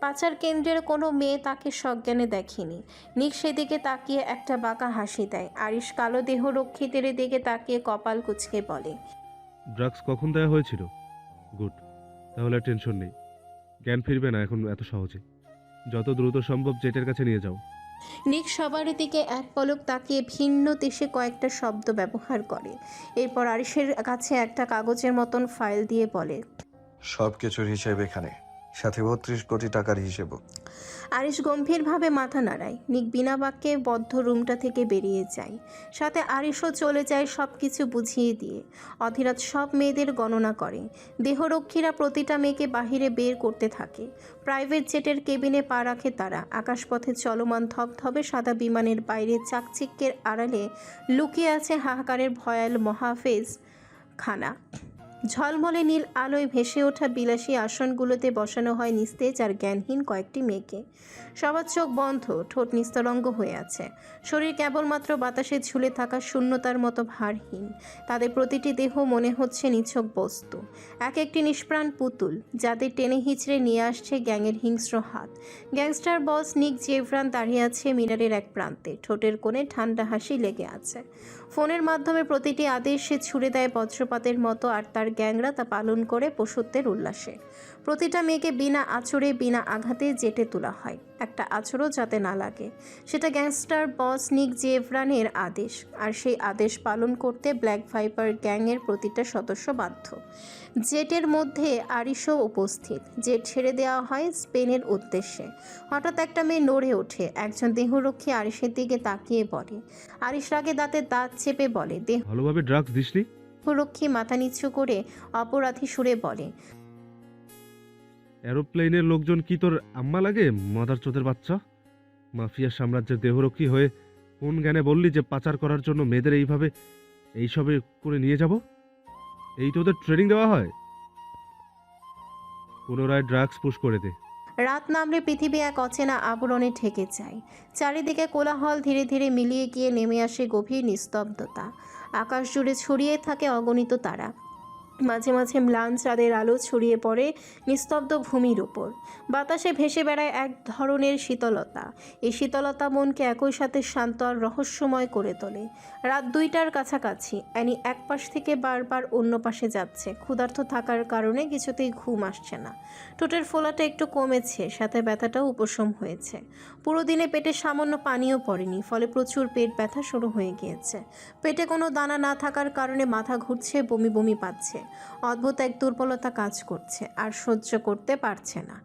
পাচার কেন্দ্রের কোনো মেয়ে তাকে সজ্ঞানে দেখেনি। নিক সেদিকে তাকিয়ে একটা বাঁকা হাসি দেয়। আরিশ কালো দেহ রক্ষীদের দিকে তাকিয়ে কপাল কুঁচকে বলে, ড্রাগস কখন দেওয়া হয়েছিল? গুড, তাহলে টেনশন নেই। জ্ঞান ফিরবে না এখন এত সহজে। যত দ্রুত সম্ভব জেটের কাছে নিয়ে যাও। নিক সবার দিকে এক পলক তাকিয়ে ভিন্ন দেশে কয়েকটা শব্দ ব্যবহার করে। এরপর আরিশের কাছে একটা কাগজের মতন ফাইল দিয়ে বলে, সব কিছুর হিসেব এখানে, সাথে 32 কোটি টাকার হিসেবও। আরিশ গম্ভীরভাবে মাথা নাড়ায়। নিক বিনা বাক্যে বদ্ধ রুমটা থেকে বেরিয়ে যায়। সাথে আরিশও চলে যায় সব কিছু বুঝিয়ে দিয়ে। অধীরাজ সব মেয়েদের গণনা করে। দেহরক্ষীরা প্রতিটা মেয়েকে বাহিরে বের করতে থাকে। প্রাইভেট জেটের কেবিনে পা রাখে তারা। আকাশপথে চলমান ধবধবে সাদা বিমানের বাইরে চাকচিক্যের আড়ালে লুকিয়ে আছে হাহাকারের ভয়াল মহাফেজ খানা। ঝলমলে নীল আলোয় ভেসে ওঠা বিলাসী আসনগুলোতে বসানো হয় নিস্তেজ আর জ্ঞানহীন কয়েকটি মেয়েকে। সবার চোখ বন্ধ, ঠোঁট নিস্তরঙ্গ হয়ে আছে। শরীর কেবলমাত্র বাতাসে ঝুলে থাকা শূন্যতার মতো ভারহীন। তাদের প্রতিটি দেহ মনে হচ্ছে নিছক বস্তু, এক একটি নিষ্প্রাণ পুতুল, যাদের টেনে হিচড়ে নিয়ে আসছে গ্যাংয়ের হিংস্র হাত। গ্যাংস্টার বস নিক জেভরান দাঁড়িয়ে আছে মিনারের এক প্রান্তে। ঠোঁটের কোণে ঠান্ডা হাসি লেগে আছে। ফোনের মাধ্যমে প্রতিটি আদেশ সে ছুড়ে দেয় বজ্রপাতের মতো, আর তার গ্যাংরা তা পালন করে পশুত্বের উল্লাসে। প্রতিটা মেয়েকে বিনা আঁচড়ে বিনা আঘাতে জেটে তোলা হয়, একটা আঁচড়ও যাতে না লাগে। সেটা গ্যাংস্টার বস নিক জেভরানের আদেশ, আর সেই আদেশ পালন করতে ব্ল্যাক ভাইপার গ্যাংয়ের প্রতিটা সদস্য বাধ্য। জেটের মধ্যে আরিশও উপস্থিত। জেট ছেড়ে দেওয়া হয় স্পেনের উদ্দেশ্যে। হঠাৎ একটা মেয়ে নড়ে ওঠে। একজন দেহরক্ষী আরিশের দিকে তাকিয়ে বলে। আরিশ রাগে দাঁতে দাঁত চেপে বলে, ভালোভাবে ড্রাগস দিসনি? দেহরক্ষী মাথা নিচু করে অপরাধী সুরে বলে, এরোপ্লেনের লোকজন কি তোর আম্মা লাগে, মাদার চোদের বাচ্চা? মাফিয়া সাম্রাজ্যের দেহরক্ষী হয়ে কোন জ্ঞানে বললি যে পাচার করার জন্য মেয়েদের এইসবে করে নিয়ে যাব? এই তো ওদের ট্রেনিং দেওয়া হয়। পুনরায় ড্রাগস পুশ করে দে। রাত নামলে পৃথিবী এক অচেনা আবরণে ঢেকে যায়। চারিদিকে কোলাহল ধীরে ধীরে মিলিয়ে গিয়ে নেমে আসে গভীর নিস্তব্ধতা। আকাশ জুড়ে ছড়িয়ে থাকে অগণিত তারা। মাঝে মাঝে ম্লান চাঁদের আলো ছড়িয়ে পড়ে নিস্তব্ধ ভূমির ওপর। বাতাসে ভেসে বেড়ায় এক ধরনের শীতলতা। এই শীতলতা মনকে একই সাথে শান্ত আর রহস্যময় করে তোলে। রাত 2টার কাছাকাছি অ্যানি এক পাশ থেকে বারবার অন্য পাশে যাচ্ছে। ক্ষুধার্ত থাকার কারণে কিছুতেই ঘুম আসছে না। ঠোঁটের ফোলাটা একটু কমেছে, সাথে ব্যথাটাও উপশম হয়েছে। পুরো দিনে পেটে সামান্য পানিও পড়েনি, ফলে প্রচুর পেট ব্যথা শুরু হয়ে গিয়েছে। পেটে কোনো দানা না থাকার কারণে মাথা ঘুরছে, বমি বমি পাচ্ছে। অদ্ভুত এক দুর্বলতা কাজ করছে, আর সহ্য করতে পারছে না।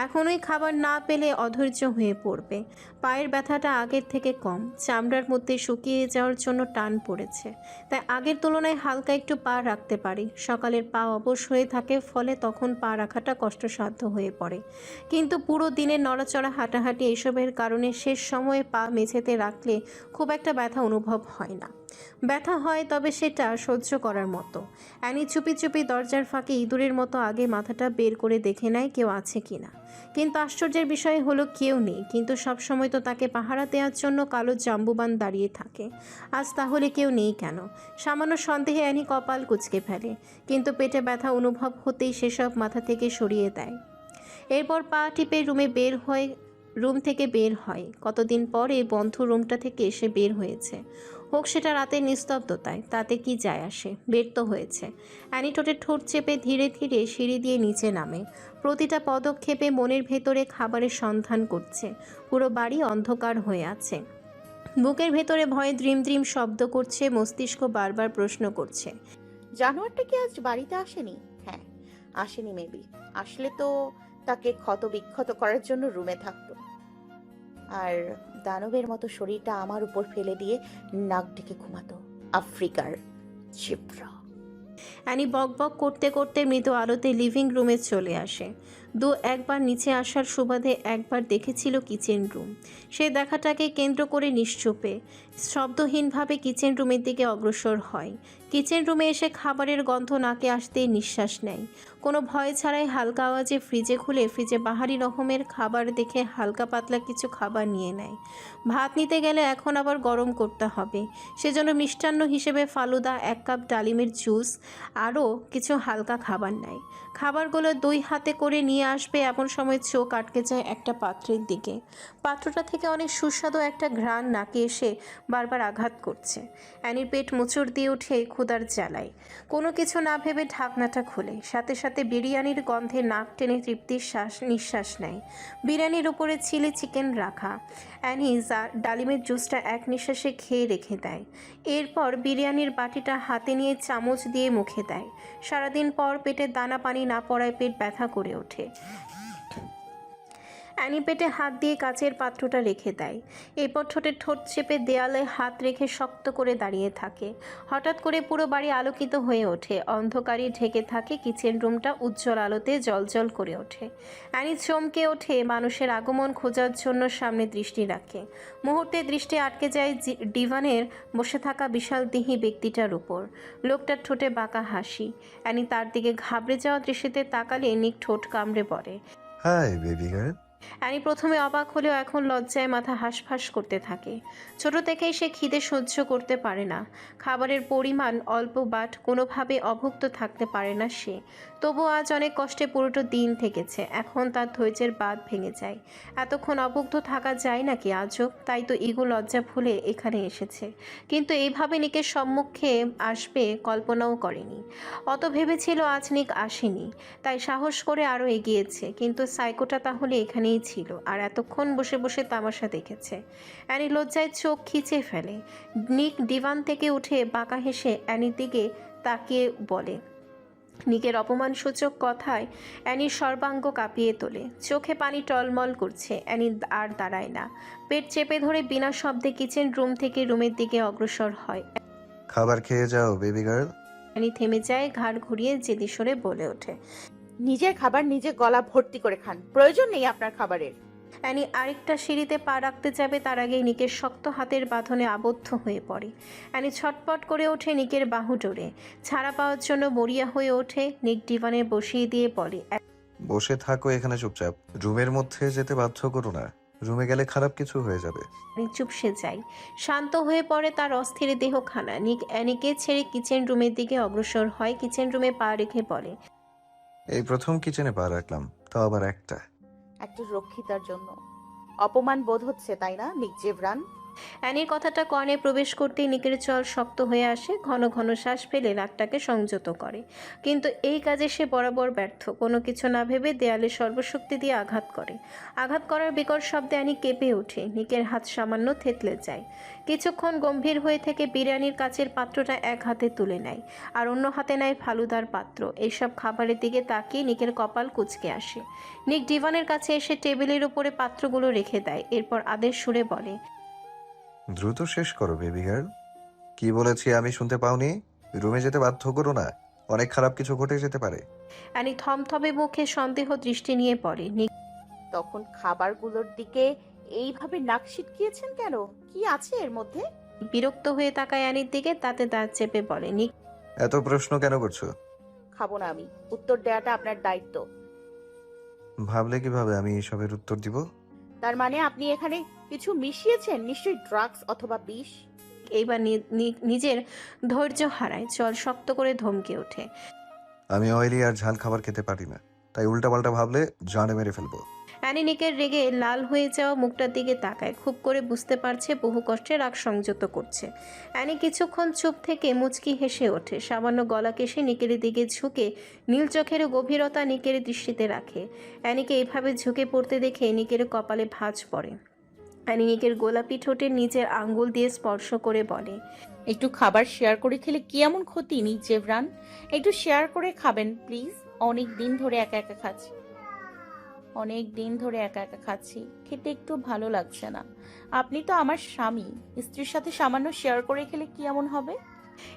এখনই খাবার না পেলে অধৈর্য হয়ে পড়বে। পায়ের ব্যথাটা আগের থেকে কম, চামড়ার মধ্যে শুকিয়ে যাওয়ার জন্য টান পড়েছে, তাই আগের তুলনায় হালকা একটু পা রাখতে পারি। সকালের পা অবশ হয়ে থাকে, ফলে তখন পা রাখাটা কষ্টসাধ্য হয়ে পড়ে। কিন্তু পুরো দিনের নড়াচড়া হাঁটাহাঁটি এসবের কারণে শেষ সময়ে পা মেঝেতে রাখলে খুব একটা ব্যথা অনুভব হয় না। ব্যথা হয়, তবে সেটা সহ্য করার মতো। অ্যানি চুপি চুপি দরজার ফাঁকে ইঁদুরের মতো আগে মাথাটা বের করে দেখে নেয় কেউ আছে কিনা। কিন্তু আশ্চর্যের বিষয় হলো কেউ নেই। কিন্তু সবসময় তো তাকে পাহারা দেওয়ার জন্য কালো জাম্বুবান দাঁড়িয়ে থাকে। আজ তাহলে কেউ নেই কেন? সামান্য সন্দেহে অ্যানি কপাল কুঁচকে ফেলে, কিন্তু পেটে ব্যথা অনুভব হতেই সেসব মাথা থেকে সরিয়ে দেয়। এরপর পা টিপে রুম থেকে বের হয়। কতদিন পর এই বন্ধ রুমটা থেকে এসে বের হয়েছে। হোক সেটা রাতের নিস্তব্ধতায়, তাতে কি যায় আসে, বের তো হয়েছে। অ্যানি ঠোঁট চেপে ধীরে ধীরে সিঁড়ি দিয়ে নিচে নামে। প্রতিটা পদক্ষেপে মনের ভেতরে খাবারের সন্ধান করছে। পুরো বাড়ি অন্ধকার হয়ে আছে। বুকের ভেতরে ভয়ে দ্রিম দ্রিম শব্দ করছে, মস্তিষ্ক বারবার প্রশ্ন করছে, জানোয়ারটা কি আজ বাড়িতে আসেনি? হ্যাঁ, আসেনি। মেবি আসলে তো তাকে ক্ষত বিক্ষত করার জন্য রুমে থাকতো, আর দানবের মতো শরীরটা আমার উপর ফেলে দিয়ে নাক ডেকে ঘুমাতো। আফ্রিকার চিপরা। অ্যানি বকবক করতে করতে মৃদু আলোতে লিভিং রুমে চলে আসে। একবার নিচে আসার সুবাদে একবার দেখেছিল কিচেন রুম। সেই দেখাটাকে কেন্দ্র করে নিশ্চুপে শব্দহীনভাবে কিচেন রুমের দিকে অগ্রসর হয়। কিচেন রুমে এসে খাবারের গন্ধ নাকে আসতেই নিঃশ্বাস নেয়। কোনো ভয় ছাড়াই হালকা আওয়াজে ফ্রিজে খুলে ফ্রিজে বাহারি রকমের খাবার দেখে হালকা পাতলা কিছু খাবার নিয়ে নেয়। ভাত নিতে গেলে এখন আবার গরম করতে হবে, সেজন্য মিষ্টান্ন হিসেবে ফালুদা, 1 কাপ ডালিমের জুস, আরও কিছু হালকা খাবার নেয়। খাবারগুলো 2 হাতে করে নিয়ে আসবে এমন সময় চোখ আটকে যায় একটা পাত্রের দিকে। পাত্রটা থেকে অনেক সুস্বাদু একটা ঘ্রাণ নাকে এসে বারবার আঘাত করছে। অ্যানির পেট মুচড় দিয়ে উঠে ক্ষুধার জ্বালায়। কোনো কিছু না ভেবে ঢাকনাটা খোলে, সাথে সাথে বিরিয়ানির গন্ধে নাক টেনে তৃপ্তির নিঃশ্বাস নেয়। বিরিয়ানির উপরে চিলি চিকেন রাখা। অ্যানি ডালিমের জুসটা এক নিঃশ্বাসে খেয়ে রেখে দেয়। এরপর বিরিয়ানির বাটিটা হাতে নিয়ে চামচ দিয়ে মুখে দেয়। সারাদিন পর পেটে দানা পানি না পড়ায় পেট ব্যথা করে ওঠে। অ্যানি পেটে হাত দিয়ে কাচের পাত্রটা রেখে দেয়। এরপর ঠোঁট চেপে দেয়ালে হাত রেখে শক্ত করে দাঁড়িয়ে থাকে। হঠাৎ করে পুরো বাড়ি আলোকিত হয়ে ওঠে। অন্ধকারে ঢেকে থাকে কিচেন রুমটা, উজ্জ্বল আলোতে জ্বলজ্বল করে ওঠে। অ্যানি চমকে ওঠে, মানুষের আগমন খোঁজার জন্য সামনে দৃষ্টি রাখে। মুহূর্তে দৃষ্টি আটকে যায় ডিভানের বসে থাকা বিশালদেহী ব্যক্তিটার উপর। লোকটার ঠোঁটে বাঁকা হাসি। অ্যানি তার দিকে ঘাবড়ে যাওয়া দৃষ্টিতে তাকালে নিক ঠোঁট কামড়ে পড়ে। Hi baby girl. অ্যানি প্রথমে অবাক হলেও এখন লজ্জায় মাথা হাঁসফাঁস করতে থাকে। ছোট থেকেই সে খিদে সহ্য করতে পারে না। খাবারের পরিমাণ অল্প, বাট কোনোভাবে অভুক্ত থাকতে পারে না সে। তবু আজ অনেক কষ্টে পুরোটা দিন থেকেছে, এখন তার ধৈর্যের বাঁধ ভেঙে যায়। এতক্ষণ অভুক্ত থাকা যায় নাকি আজব? তাই তো ইগো লজ্জা ভুলে এখানে এসেছে। কিন্তু এইভাবে নিকের সম্মুখে আসবে কল্পনাও করেনি। অত ভেবেছিল আজ নিক আসেনি, তাই সাহস করে আরও এগিয়েছে। কিন্তু সাইকোটা তাহলে এখানেই ছিল আর এতক্ষণ বসে বসে তামাশা দেখেছে। অ্যানি লজ্জায় চোখ খিচে ফেলে। নিক ডিভান থেকে উঠে বাঁকা হেসে অ্যানির দিকে তাকিয়ে বলে। নিকের অপমানসূচক কথায় অ্যানির সর্বাঙ্গ কাঁপিয়ে তোলে। চোখে পানি টলমল করছে। অ্যানি আর দাঁড়ায় না। পেট চেপে ধরে বিনা শব্দে কিচেন রুম থেকে রুমের দিকে অগ্রসর হয়। খাবার খেয়ে যাও বেবি গার্ল। অ্যানি থেমে যায়, ঘাড় ঘুরিয়ে জেদি সরে বলে ওঠে। নিজের খাবার নিজে গলা ভর্তি করে খান, প্রয়োজন নেই আপনার খাবারের। অ্যানি আরেকটা সিঁড়িতে পা রাখতে যাবে, তার আগেই নিকের শক্ত হাতের বাঁধনে আবদ্ধ হয়ে পড়ে। অ্যানি ছটপট করে ওঠে নিকের বাহু ডোরে। ছাড়া পাওয়ার জন্য মরিয়া হয়ে ওঠে। নিক ডিভানে বসিয়ে দিয়ে বলে, বসে থাকো এখানে চুপচাপ। রুমের মধ্যে যেতে বাধ্য করো না, রুমে গেলে খারাপ কিছু হয়ে যাবে। অ্যানি চুপসে যায়। শান্ত হয়ে পড়ে তার অস্থির দেহখানা। নিক অ্যানিকে ছেড়ে কিচেন রুমের দিকে অগ্রসর হয়। কিচেন রুমে পা রেখে বলে, এই প্রথম কিচেনে পা রাখলাম, তাও আবার একটা রক্ষিতার জন্য অপমান বোধ হচ্ছে, তাই না নিক জেভরান? অ্যানির কথাটা কর্ণে প্রবেশ করতেই নিকের চল শক্ত হয়ে আসে। ঘন ঘন শ্বাস ফেলে রাগটাকে সংযত করে। কিন্তু এই কাজে সে বরাবর ব্যর্থ। কোনো কিছু না ভেবে দেয়ালে সর্বশক্তি দিয়ে আঘাত করে। আঘাত করার বিকট শব্দে অ্যানি কেঁপে ওঠে। নিকের হাত সামান্য থেতলে যায়। কিছুক্ষণ গম্ভীর হয়ে থেকে বিরিয়ানির কাচের পাত্রটা এক হাতে তুলে নেয়, আর অন্য হাতে নেয় ফালুদার পাত্র। এইসব খাবারের দিকে তাকিয়ে নিকের কপাল কুঁচকে আসে। নিক ডিভানের কাছে এসে টেবিলের উপরে পাত্রগুলো রেখে দেয়। এরপর আদেশ সুরে বলে, দ্রুত শেষ করো বেবি গার্ল। কি বলেছি আমি শুনতে পাওনি? রুমে যেতে বাধ্য করো না, অনেক খারাপ কিছু ঘটে যেতে পারে। অ্যানি থমথমে মুখে সন্দেহ দৃষ্টি নিয়ে পড়ে। নিক তখন খাবারগুলোর দিকে এইভাবে নাক সিটকিয়েছেন কেন? কি আছে এর মধ্যে? বিরক্ত হয়ে তাকায় অ্যানির দিকে, তাতে দাঁত চেপে বলে, নিক এত প্রশ্ন কেন করছো? খাবো না আমি, উত্তর দেওয়াটা আপনার দায়িত্ব। ভাবলে কিভাবে আমি এসবের উত্তর দিব? তার মানে আপনি এখানে কিছু মিশিয়েছেন, নিশ্চয়ই ড্রাগস অথবা বিষ। এইবার নিজের ধৈর্য হারায়, চল শক্ত করে ধমকে ওঠে। আমি অয়েলি আর ঝাল খাবার খেতে পারি না, তাই উল্টাপাল্টা ভাবলে জানে মেরে ফেলবো। অ্যানি নিকের রেগে লাল হয়ে যাওয়া মুখটার দিকে তাকায়। খুব করে বুঝতে পারছে বহু কষ্টে রাগ সংযত করছে। অ্যানি কিছুক্ষণ চুপ থেকে মুচকি হেসে ওঠে। সামান্য গলা কেশে নিকের দিকে ঝুঁকে নীল চোখের গভীরতা নিকের দৃষ্টিতে রাখে। অ্যানিকে এইভাবে ঝুঁকে পড়তে দেখে নিকের কপালে ভাঁজ পড়ে। অ্যানি নিকের গোলাপি ঠোঁটের নিচের আঙ্গুল দিয়ে স্পর্শ করে বলে, একটু খাবার শেয়ার করে খেলে কি এমন ক্ষতি নিক জেভরান? একটু শেয়ার করে খাবেন প্লিজ। অনেক দিন ধরে একা একা খাচ্ছি, খেতে একটু ভালো লাগছে না। আপনি তো আমার স্বামী, স্ত্রীর সাথে সামান্য শেয়ার করে খেলে কি এমন হবে?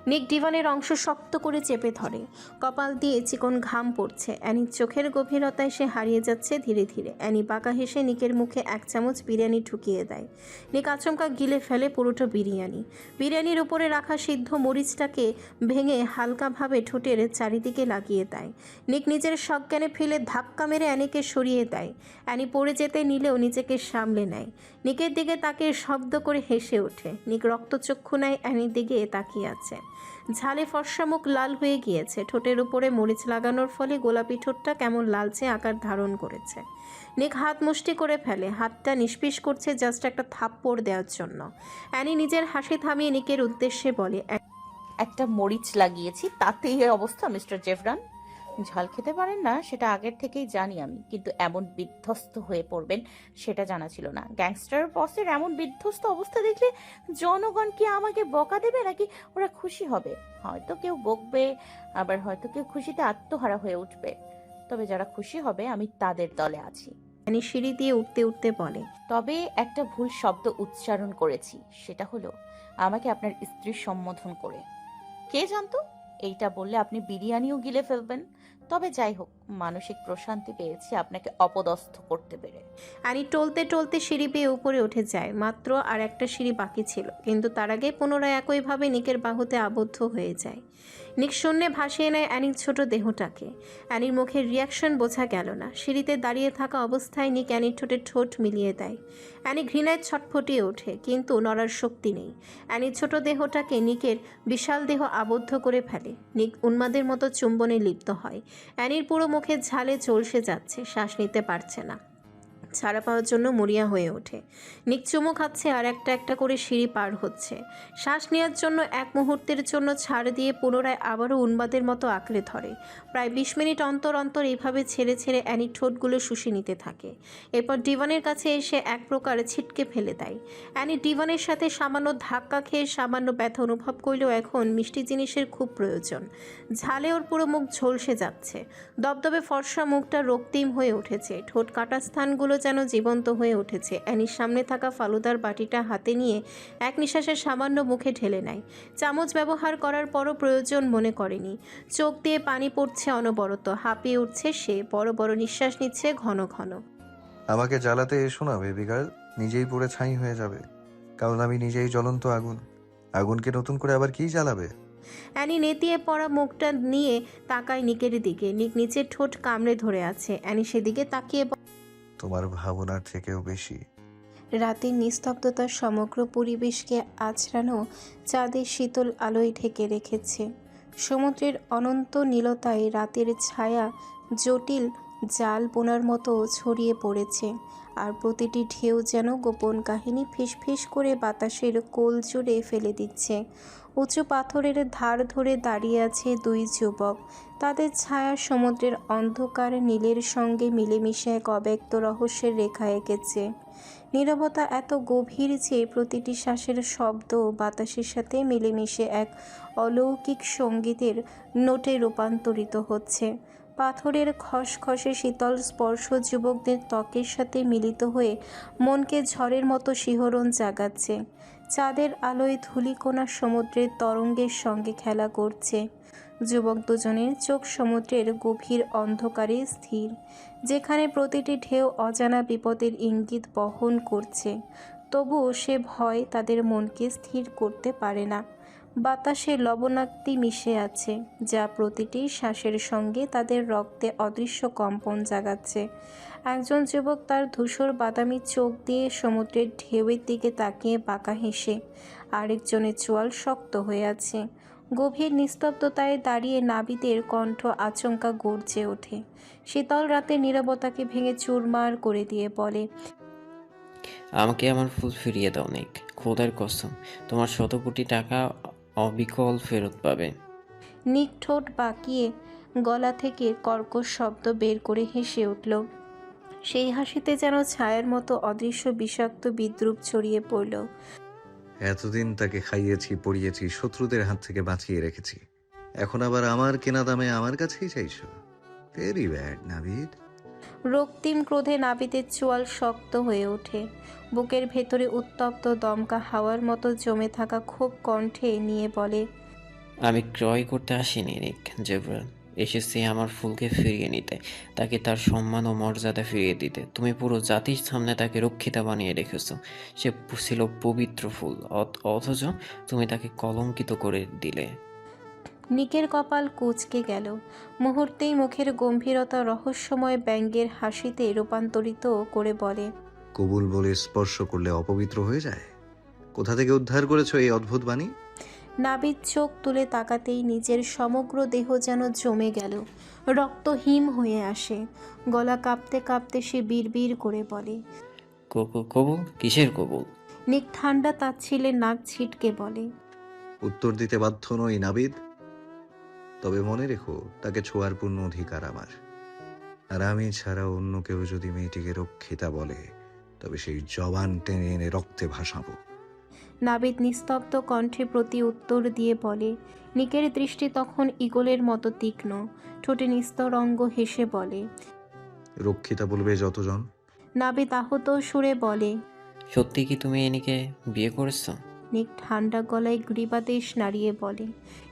নিক ডিভানের অংশ শক্ত করে চেপে ধরে। কপাল দিয়ে চিকন ঘাম পড়ছে। অ্যানির চোখের গভীরতায় সে হারিয়ে যাচ্ছে ধীরে ধীরে। অ্যানি বাঁকা হেসে নিকের মুখে এক চামচ বিরিয়ানি ঢুকিয়ে দেয়। নিক আচমকা গিলে ফেলে পুরোটা বিরিয়ানি। বিরিয়ানির উপরে রাখা সিদ্ধ মরিচটাকে ভেঙে হালকাভাবে ঠোঁটের চারিদিকে লাগিয়ে দেয়। নিক নিজের সজ্ঞানে ফেলে ধাক্কা মেরে অ্যানিকে সরিয়ে দেয়। অ্যানি পড়ে যেতে নিলেও নিজেকে সামলে নেয়। নিকের দিকে তাকে শব্দ করে হেসে ওঠে। নিক রক্তচক্ষু নেয় অ্যানির দিকে তাকিয়ে আছে। ঝালে ফর্সা মুখ লাল হয়ে গিয়েছে। ঠোঁটের উপরে মরিচ লাগানোর ফলে গোলাপি ঠোঁটটা কেমন লালচে আকার ধারণ করেছে। নিক হাত মুষ্টি করে ফেলে। হাতটা নিষ্পিস করছে জাস্ট একটা থাপ্পড় দেওয়ার জন্য। অ্যানি নিজের হাসি থামিয়ে নিকের উদ্দেশ্যে বলে, একটা মরিচ লাগিয়েছি, তাতেই এই অবস্থা মিস্টার জেফরান। ঝাল খেতে পারেন না সেটা আগের থেকেই জানি আমি, কিন্তু এমন বিধ্বস্ত হয়ে পড়বেন সেটা জানা ছিল না। গ্যাংস্টার বসের এমন বিধ্বস্ত অবস্থা দেখলে জনগণ কি আমাকে বকা দেবে নাকি ওরা খুশি হবে? হয়তো কেউ বকবে, আবার হয়তো কেউ খুশিতে আত্মহারা হয়ে উঠবে। তবে যারা খুশি হবে আমি তাদের দলে আছি। অ্যানি সিঁড়ি দিয়ে উঠতে উঠতে বলে, তবে একটা ভুল শব্দ উচ্চারণ করেছি, সেটা হলো আমাকে আপনার স্ত্রীর সম্বোধন করে। কে জানতো এইটা বললে আপনি বিরিয়ানিও গিলে ফেলবেন। তবে যাই হোক, মানসিক প্রশান্তি পেয়েছি আপনাকে অপদস্থ করতে পেরে। অ্যানি টলতে টলতে সিঁড়ি বেয়ে উপরে উঠে যায়। মাত্র আর একটা সিঁড়ি বাকি ছিল, কিন্তু তার আগে পুনরায় একইভাবে নিকের বাহুতে আবদ্ধ হয়ে যায়। নিক শূন্যে ভাসিয়ে নেয় অ্যানির ছোট দেহটাকে। অ্যানির মুখের রিয়াকশন বোঝা গেল না। সিঁড়িতে দাঁড়িয়ে থাকা অবস্থায় নিক অ্যানির ঠোঁটে ঠোঁট মিলিয়ে দেয়। অ্যানি ঘৃণায় ছটফটিয়ে ওঠে, কিন্তু নড়ার শক্তি নেই। অ্যানির ছোট দেহটাকে নিকের বিশাল দেহ আবদ্ধ করে ফেলে। নিক উন্মাদের মতো চুম্বনে লিপ্ত হয়। অ্যানির পুরো মুখের ঝালে চলসে যাচ্ছে, শ্বাস নিতে পারছে না। ছাড়া পাওয়ার জন্য মরিয়া হয়ে ওঠে। নিক চুমু খাচ্ছে আর একটা একটা করে সিঁড়ি পার হচ্ছে। শ্বাস নেওয়ার জন্য এক মুহূর্তের জন্য ছাড় দিয়ে পুনরায় আবারও উন্মাদের মতো আঁকড়ে ধরে। প্রায় 20 মিনিট অন্তর অন্তর এইভাবে ছেড়ে ছেড়ে অ্যানির ঠোঁটগুলো শুষে নিতে থাকে। এরপর ডিভানের কাছে এসে এক প্রকার ছিটকে ফেলে দেয়। অ্যানি ডিভানের সাথে সামান্য ধাক্কা খেয়ে সামান্য ব্যথা অনুভব করলেও এখন মিষ্টি জিনিসের খুব প্রয়োজন। ঝালে ওর পুরো মুখ ঝলসে যাচ্ছে। দবদবে ফর্সা মুখটা রক্তিম হয়ে উঠেছে। ঠোঁট কাটা স্থানগুলো যেন জীবন্ত হয়ে উঠেছে। অ্যানির সামনে থাকা ফালুদার বাটিটা হাতে নিয়ে এক নিঃশ্বাসে সামান্য মুখে ঢেলে নেয়। চামচ ব্যবহার করার পরও প্রয়োজন মনে করেনি। চোখ দিয়ে পানি পড়ছে অনবরত। হাঁপিয়ে উঠছে সে। বড় বড় নিঃশ্বাস নিচ্ছে ঘন ঘন। আমাকে জ্বালাতে এসো না বেবি গার্ল, নিজেই পুড়ে ছাই হয়ে যাবে। কারণ আমি নিজেই জ্বলন্ত আগুন। আগুনকে নতুন করে আবার কি জ্বালাবে? অ্যানি নেতিয়ে পড়া মুখটা নিয়ে তাকায় নিকের দিকে। নিক নিচের ঠোঁট কামড়ে ধরে আছে। অ্যানি সেদিকে তাকিয়ে তোমার ভাবনার থেকেও বেশি। রাতের নিস্তব্ধতার সমগ্র পরিবেশকে আছড়ানো চাঁদের শীতল আলোয় ঢেকে রেখেছে। সমুদ্রের অনন্ত নীলতায় রাতের ছায়া জটিল জাল বোনার মতো ছড়িয়ে পড়েছে। আর প্রতিটি ঢেউ যেন গোপন কাহিনী ফিসফিস করে বাতাসের কোল জুড়ে ফেলে দিচ্ছে। উঁচু পাথরের ধার ধরে দাঁড়িয়ে আছে দুই যুবক। তাদের ছায়া সমুদ্রের অন্ধকার নীলের সঙ্গে মিলেমিশে এক অব্যক্ত রহস্যের রেখা এঁকেছে। নীরবতা এত গভীর যে প্রতিটি শ্বাসের শব্দ বাতাসের সাথে মিলেমিশে এক অলৌকিক সঙ্গীতের নোটে রূপান্তরিত হচ্ছে। পাথরের খসখসে শীতল স্পর্শ যুবকদের ত্বকের সাথে মিলিত হয়ে মনকে ঝড়ের মতো শিহরণ জাগাচ্ছে। চাঁদের আলোয় ধূলিকণা সমুদ্রের তরঙ্গের সঙ্গে খেলা করছে। যুবক দুজনের চোখ সমুদ্রের গভীর অন্ধকারে স্থির, যেখানে প্রতিটি ঢেউ অজানা বিপদের ইঙ্গিত বহন করছে। তবুও সে ভয় তাদের মনকে স্থির করতে পারে না। বাতাসে লবণাক্তি মিশে আছে, যা প্রতিটি শ্বাসের সঙ্গে তাদের রক্তে অদৃশ্য কম্পন জাগাচ্ছে। একজন যুবক তার ধূসর বাদামি চোখ দিয়ে সমুদ্রের ঢেউয়ের দিকে তাকিয়ে বাঁকা হেসে। আরেকজনের চোয়াল শক্ত হয়ে আছে। গভীর নিস্তব্ধতায় দাঁড়িয়ে নাবিদের কণ্ঠ আচমকা গর্জে ওঠে। শীতল রাতের নীরবতাকে ভেঙে চুরমার করে দিয়ে বলে, আমাকে আমার ফুল ফিরিয়ে দাও নিক, খোদার কসম, তোমার 100 কোটি টাকা অবিকল ফেরত পাবে। নিক ঠোঁট বাঁকিয়ে গলা থেকে কর্কশ শব্দ বের করে হেসে উঠল। সেই হাসিতে যেন ছায়ার মতো অদৃশ্য বিষাক্ত বিদ্রুপ ছড়িয়ে পড়ল। এতদিন তাকে খাইয়েছি, পড়িয়েছি, শত্রুদের হাত থেকে বাঁচিয়ে রেখেছি। এখন আবার আমার কেনা দামে আমার কাছেই চাইছো? Very bad Nabid. রক্তিম ক্রোধে নাবিদের চোয়াল শক্ত হয়ে ওঠে। বুকের ভেতরে উত্তপ্ত দমকা হাওয়ার মতো জমে থাকা ক্ষোভ কণ্ঠে নিয়ে বলে, আমি ক্রয় করতে আসিনি নিক জেব্রান, এসেছি আমার ফুলকে ফিরিয়ে নিতে, তাকে তার সম্মান ও মর্যাদা ফিরিয়ে দিতে। তুমি পুরো জাতির সামনে তাকে রক্ষিতা বানিয়ে রেখেছো। সে ছিল পবিত্র ফুল, অথচ তুমি তাকে কলঙ্কিত করে দিলে। নিকের কপাল কুঁচকে গেল। মুহূর্তেই মুখের গম্ভীরতা রহস্যময় ব্যঙ্গের হাসিতে রূপান্তরিত করে বলে, কবুল বলে স্পর্শ করলে অপবিত্র হয়ে যায়? কোথা থেকে উদ্ধার করেছো এই অদ্ভুত বাণী? নাবিদ চোখ তুলে তাকাতেই নিজের সমগ্র দেহ যেন জমে গেল, রক্ত হিম হয়ে আসে। গলা কাঁপতে কাঁপতে সে বিড়বিড় করে বলে। কবুল? কিসের কবুল? নিক ঠান্ডা তাচ্ছিলে নাক ছিটকে বলে, উত্তর দিতে বাধ্য নই নাবিদ, তবে মনে রেখো তাকে ছোঁয়ার পূর্ণ অধিকার আমার। আর আমি ছাড়া অন্য কেউ যদি মেয়েটিকে রক্ষিতা বলে, তবে সেই জবান টেনে এনে রক্তে ভাসাবো। নাবিদ নিস্তব্ধ কণ্ঠে প্রতি উত্তর দিয়ে বলে। নিকের দৃষ্টি তখন ঈগলের মতো তীক্ষ্ণ, ঠোঁটে নিস্তর অঙ্গ হেসে বলে। রক্ষিতা বলবে যতজন। নাবিদ আহত সুরে বলে। সত্যি কি তুমি এনিকে বিয়ে করেছো? নিক ঠান্ডা গলায় গ্রীবাদেশ নাড়িয়ে বলে।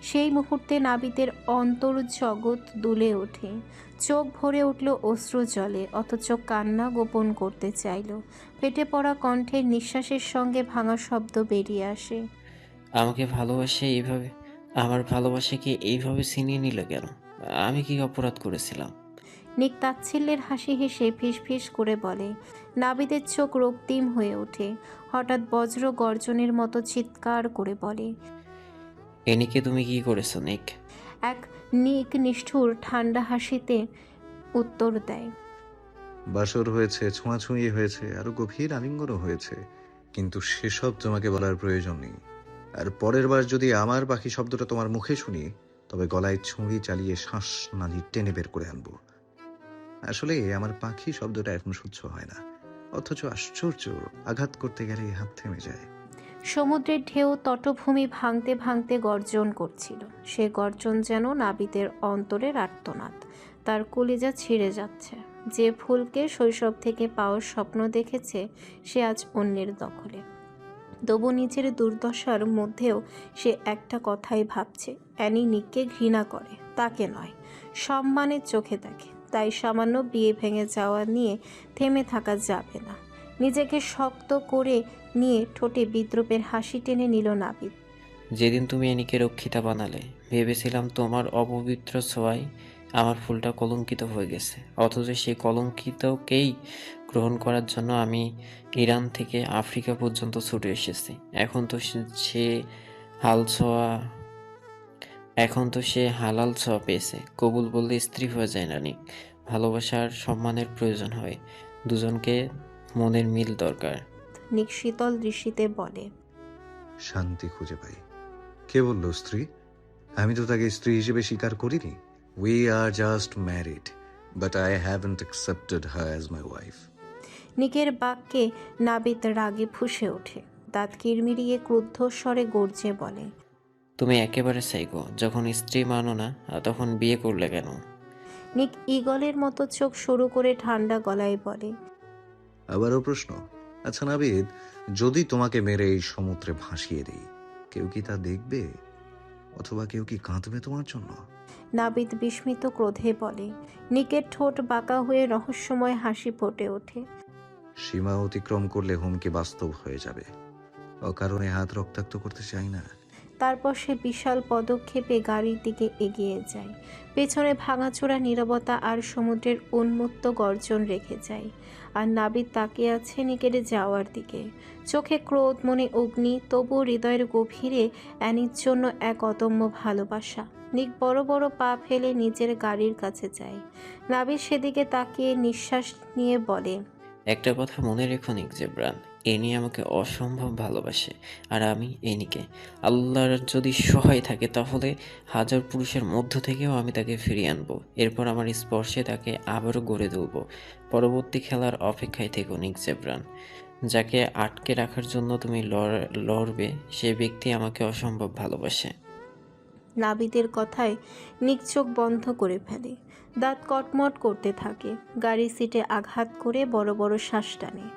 সেই মুহূর্তে নাবিদের অন্তর জগৎ দুলে ওঠে, চোখ ভরে উঠল অশ্রু জলে, অথচ কান্না গোপন করতে চাইল। ফেটে পড়া কণ্ঠের নিঃশ্বাসের সঙ্গে ভাঙা শব্দ বেরিয়ে আসে। আমাকে ভালোবাসে এইভাবে, আমার ভালোবাসাকে এইভাবে ছিনিয়ে নিল কেন? আমি কি অপরাধ করেছিলাম? নিক তাচ্ছিল্যের হাসি হেসে ফিসফিস করে বলে। নাবিদের চোখ রক্তিম হয়ে ওঠে, হঠাৎ বজ্র গর্জনের মতো চিৎকার করে বলে। এনিকে তুমি কি করেছো নিক? এক নিক নিষ্ঠুর ঠান্ডা হাসিতে উত্তর দেয়। বাসর হয়েছে, ছোঁয়াছুঁয়ি হয়েছে, আরো গভীর আলিঙ্গনও হয়েছে, কিন্তু সেসব তোমাকে বলার প্রয়োজন নেই। আর পরের বার যদি আমার পাখি শব্দটা তোমার মুখে শুনি, তবে গলায় ছুরি চালিয়ে শ্বাস নালি টেনে বের করে আনবো। আসলে আমার পাখি শব্দটা এখন সহ্য হয় না, অথচ আশ্চর্য, আঘাত করতে গেলে হাত থেমে যায়। সমুদ্রের ঢেউ তটভূমি ভাঙতে ভাঙতে গর্জন করছিল। সে গর্জন যেন নাবিদের অন্তরের আর্তনাদ। তার কলিজা ছিঁড়ে যাচ্ছে। যে ফুলকে শৈশব থেকে পাওয়ার স্বপ্ন দেখেছে, সে আজ অন্যের দখলে। তবু নিজের দুর্দশার মধ্যেও সে একটা কথাই ভাবছে, অ্যানি নিককে ঘৃণা করে, তাকে নয়, সম্মানের চোখে দেখে। তাই সামান্য বিয়ে ভেঙে যাওয়া নিয়ে থেমে থাকা যাবে না। নিজেকে শক্ত করে নিয়ে ঠোঁটে বিদ্রুপের হাসি টেনে নিল নাবিদ। যেদিন তুমি এনিকে রক্ষিতা বানালে, ভেবেছিলাম তোমার অপবিত্র ছোঁয়ায় আমার ফুলটা কলঙ্কিত হয়ে গেছে, অথচ সেই কলঙ্কিতকেই গ্রহণ করার জন্য আমি ইরান থেকে আফ্রিকা পর্যন্ত ছুটে এসেছি। সে হাল ছোঁয়া এখন তো সে হালাল ছোঁয়া পেয়েছে। কবুল বললে স্ত্রী হয়ে যায় না নিক। ভালোবাসার সম্মানের প্রয়োজন হয়, দুজনকে মনের মিল দরকার। নিক শীতল দৃষ্টিতে বলে। শান্তি খুঁজে পাই। কে বললো স্ত্রী? আমি তো তাকে স্ত্রী হিসেবে স্বীকার করিনি। We are just married, but I haven't accepted her as my wife. নিকের বাক্যে নাবিদ রাগে ফুঁসে ওঠে, দাঁত কিরমিরিয়ে ক্রুদ্ধ স্বরে গর্জে বলে। তুমি একেবারে সাইকো, যখন স্ত্রী মানো না তখন বিয়ে করলে কেন? নিক ঈগলের মতো চোখ সরু করে ঠান্ডা গলায় বলে। আবারও প্রশ্ন? আচ্ছা নাবিদ, যদি তোমাকে মেরে এই সমুদ্রে ভাসিয়ে দেই, কেউ কি তা দেখবে? অথবা কেউ কি কাঁদবে তোমার জন্য? নাবিদ বিস্মিত ক্রোধে বলে। নিকের ঠোঁট বাঁকা হয়ে রহস্যময় হাসি ফুটে ওঠে। সীমা অতিক্রম করলে হুমকি বাস্তব হয়ে যাবে। অকারণে হাত রক্তাক্ত করতে চাই না। তারপর সে বিশাল পদক্ষেপে গাড়ির দিকে এগিয়ে যায়। পেছনে ভাঙাচোরা নীরবতা আর সমুদ্রের উন্মত্ত গর্জন রেখে যায়। আর নাবিদ তাকিয়ে আছে নিকেটে যাওয়ার দিকে, চোখে ক্রোধ, মনে অগ্নি, তবুও হৃদয়ের গভীরে অ্যানির জন্য এক অদম্য ভালোবাসা। নিক বড় বড় পা ফেলে নিজের গাড়ির কাছে যায়। নাবিদ সেদিকে তাকিয়ে নিঃশ্বাস নিয়ে বলে। একটা কথা মনে রেখো নিক জেব্রান, এনি আমাকে অসম্ভব ভালোবাসে, আর আমি এনিকে। আল্লাহর যদি সহায় থাকে তাহলে হাজার পুরুষের মধ্য থেকেও আমি তাকে ফিরিয়ে আনবো। এরপর আমার স্পর্শে তাকে আবারও গড়ে তুলব। পরবর্তী খেলার অপেক্ষায় থেকো নিক জেব্রান। যাকে আটকে রাখার জন্য তুমি লড়বে, সে ব্যক্তি আমাকে অসম্ভব ভালোবাসে। নাবিদের কথায় নিক চোখ বন্ধ করে ফেলে, দাঁত কটমট করতে থাকে। গাড়ির সিটে আঘাত করে বড় বড় শ্বাস টানে।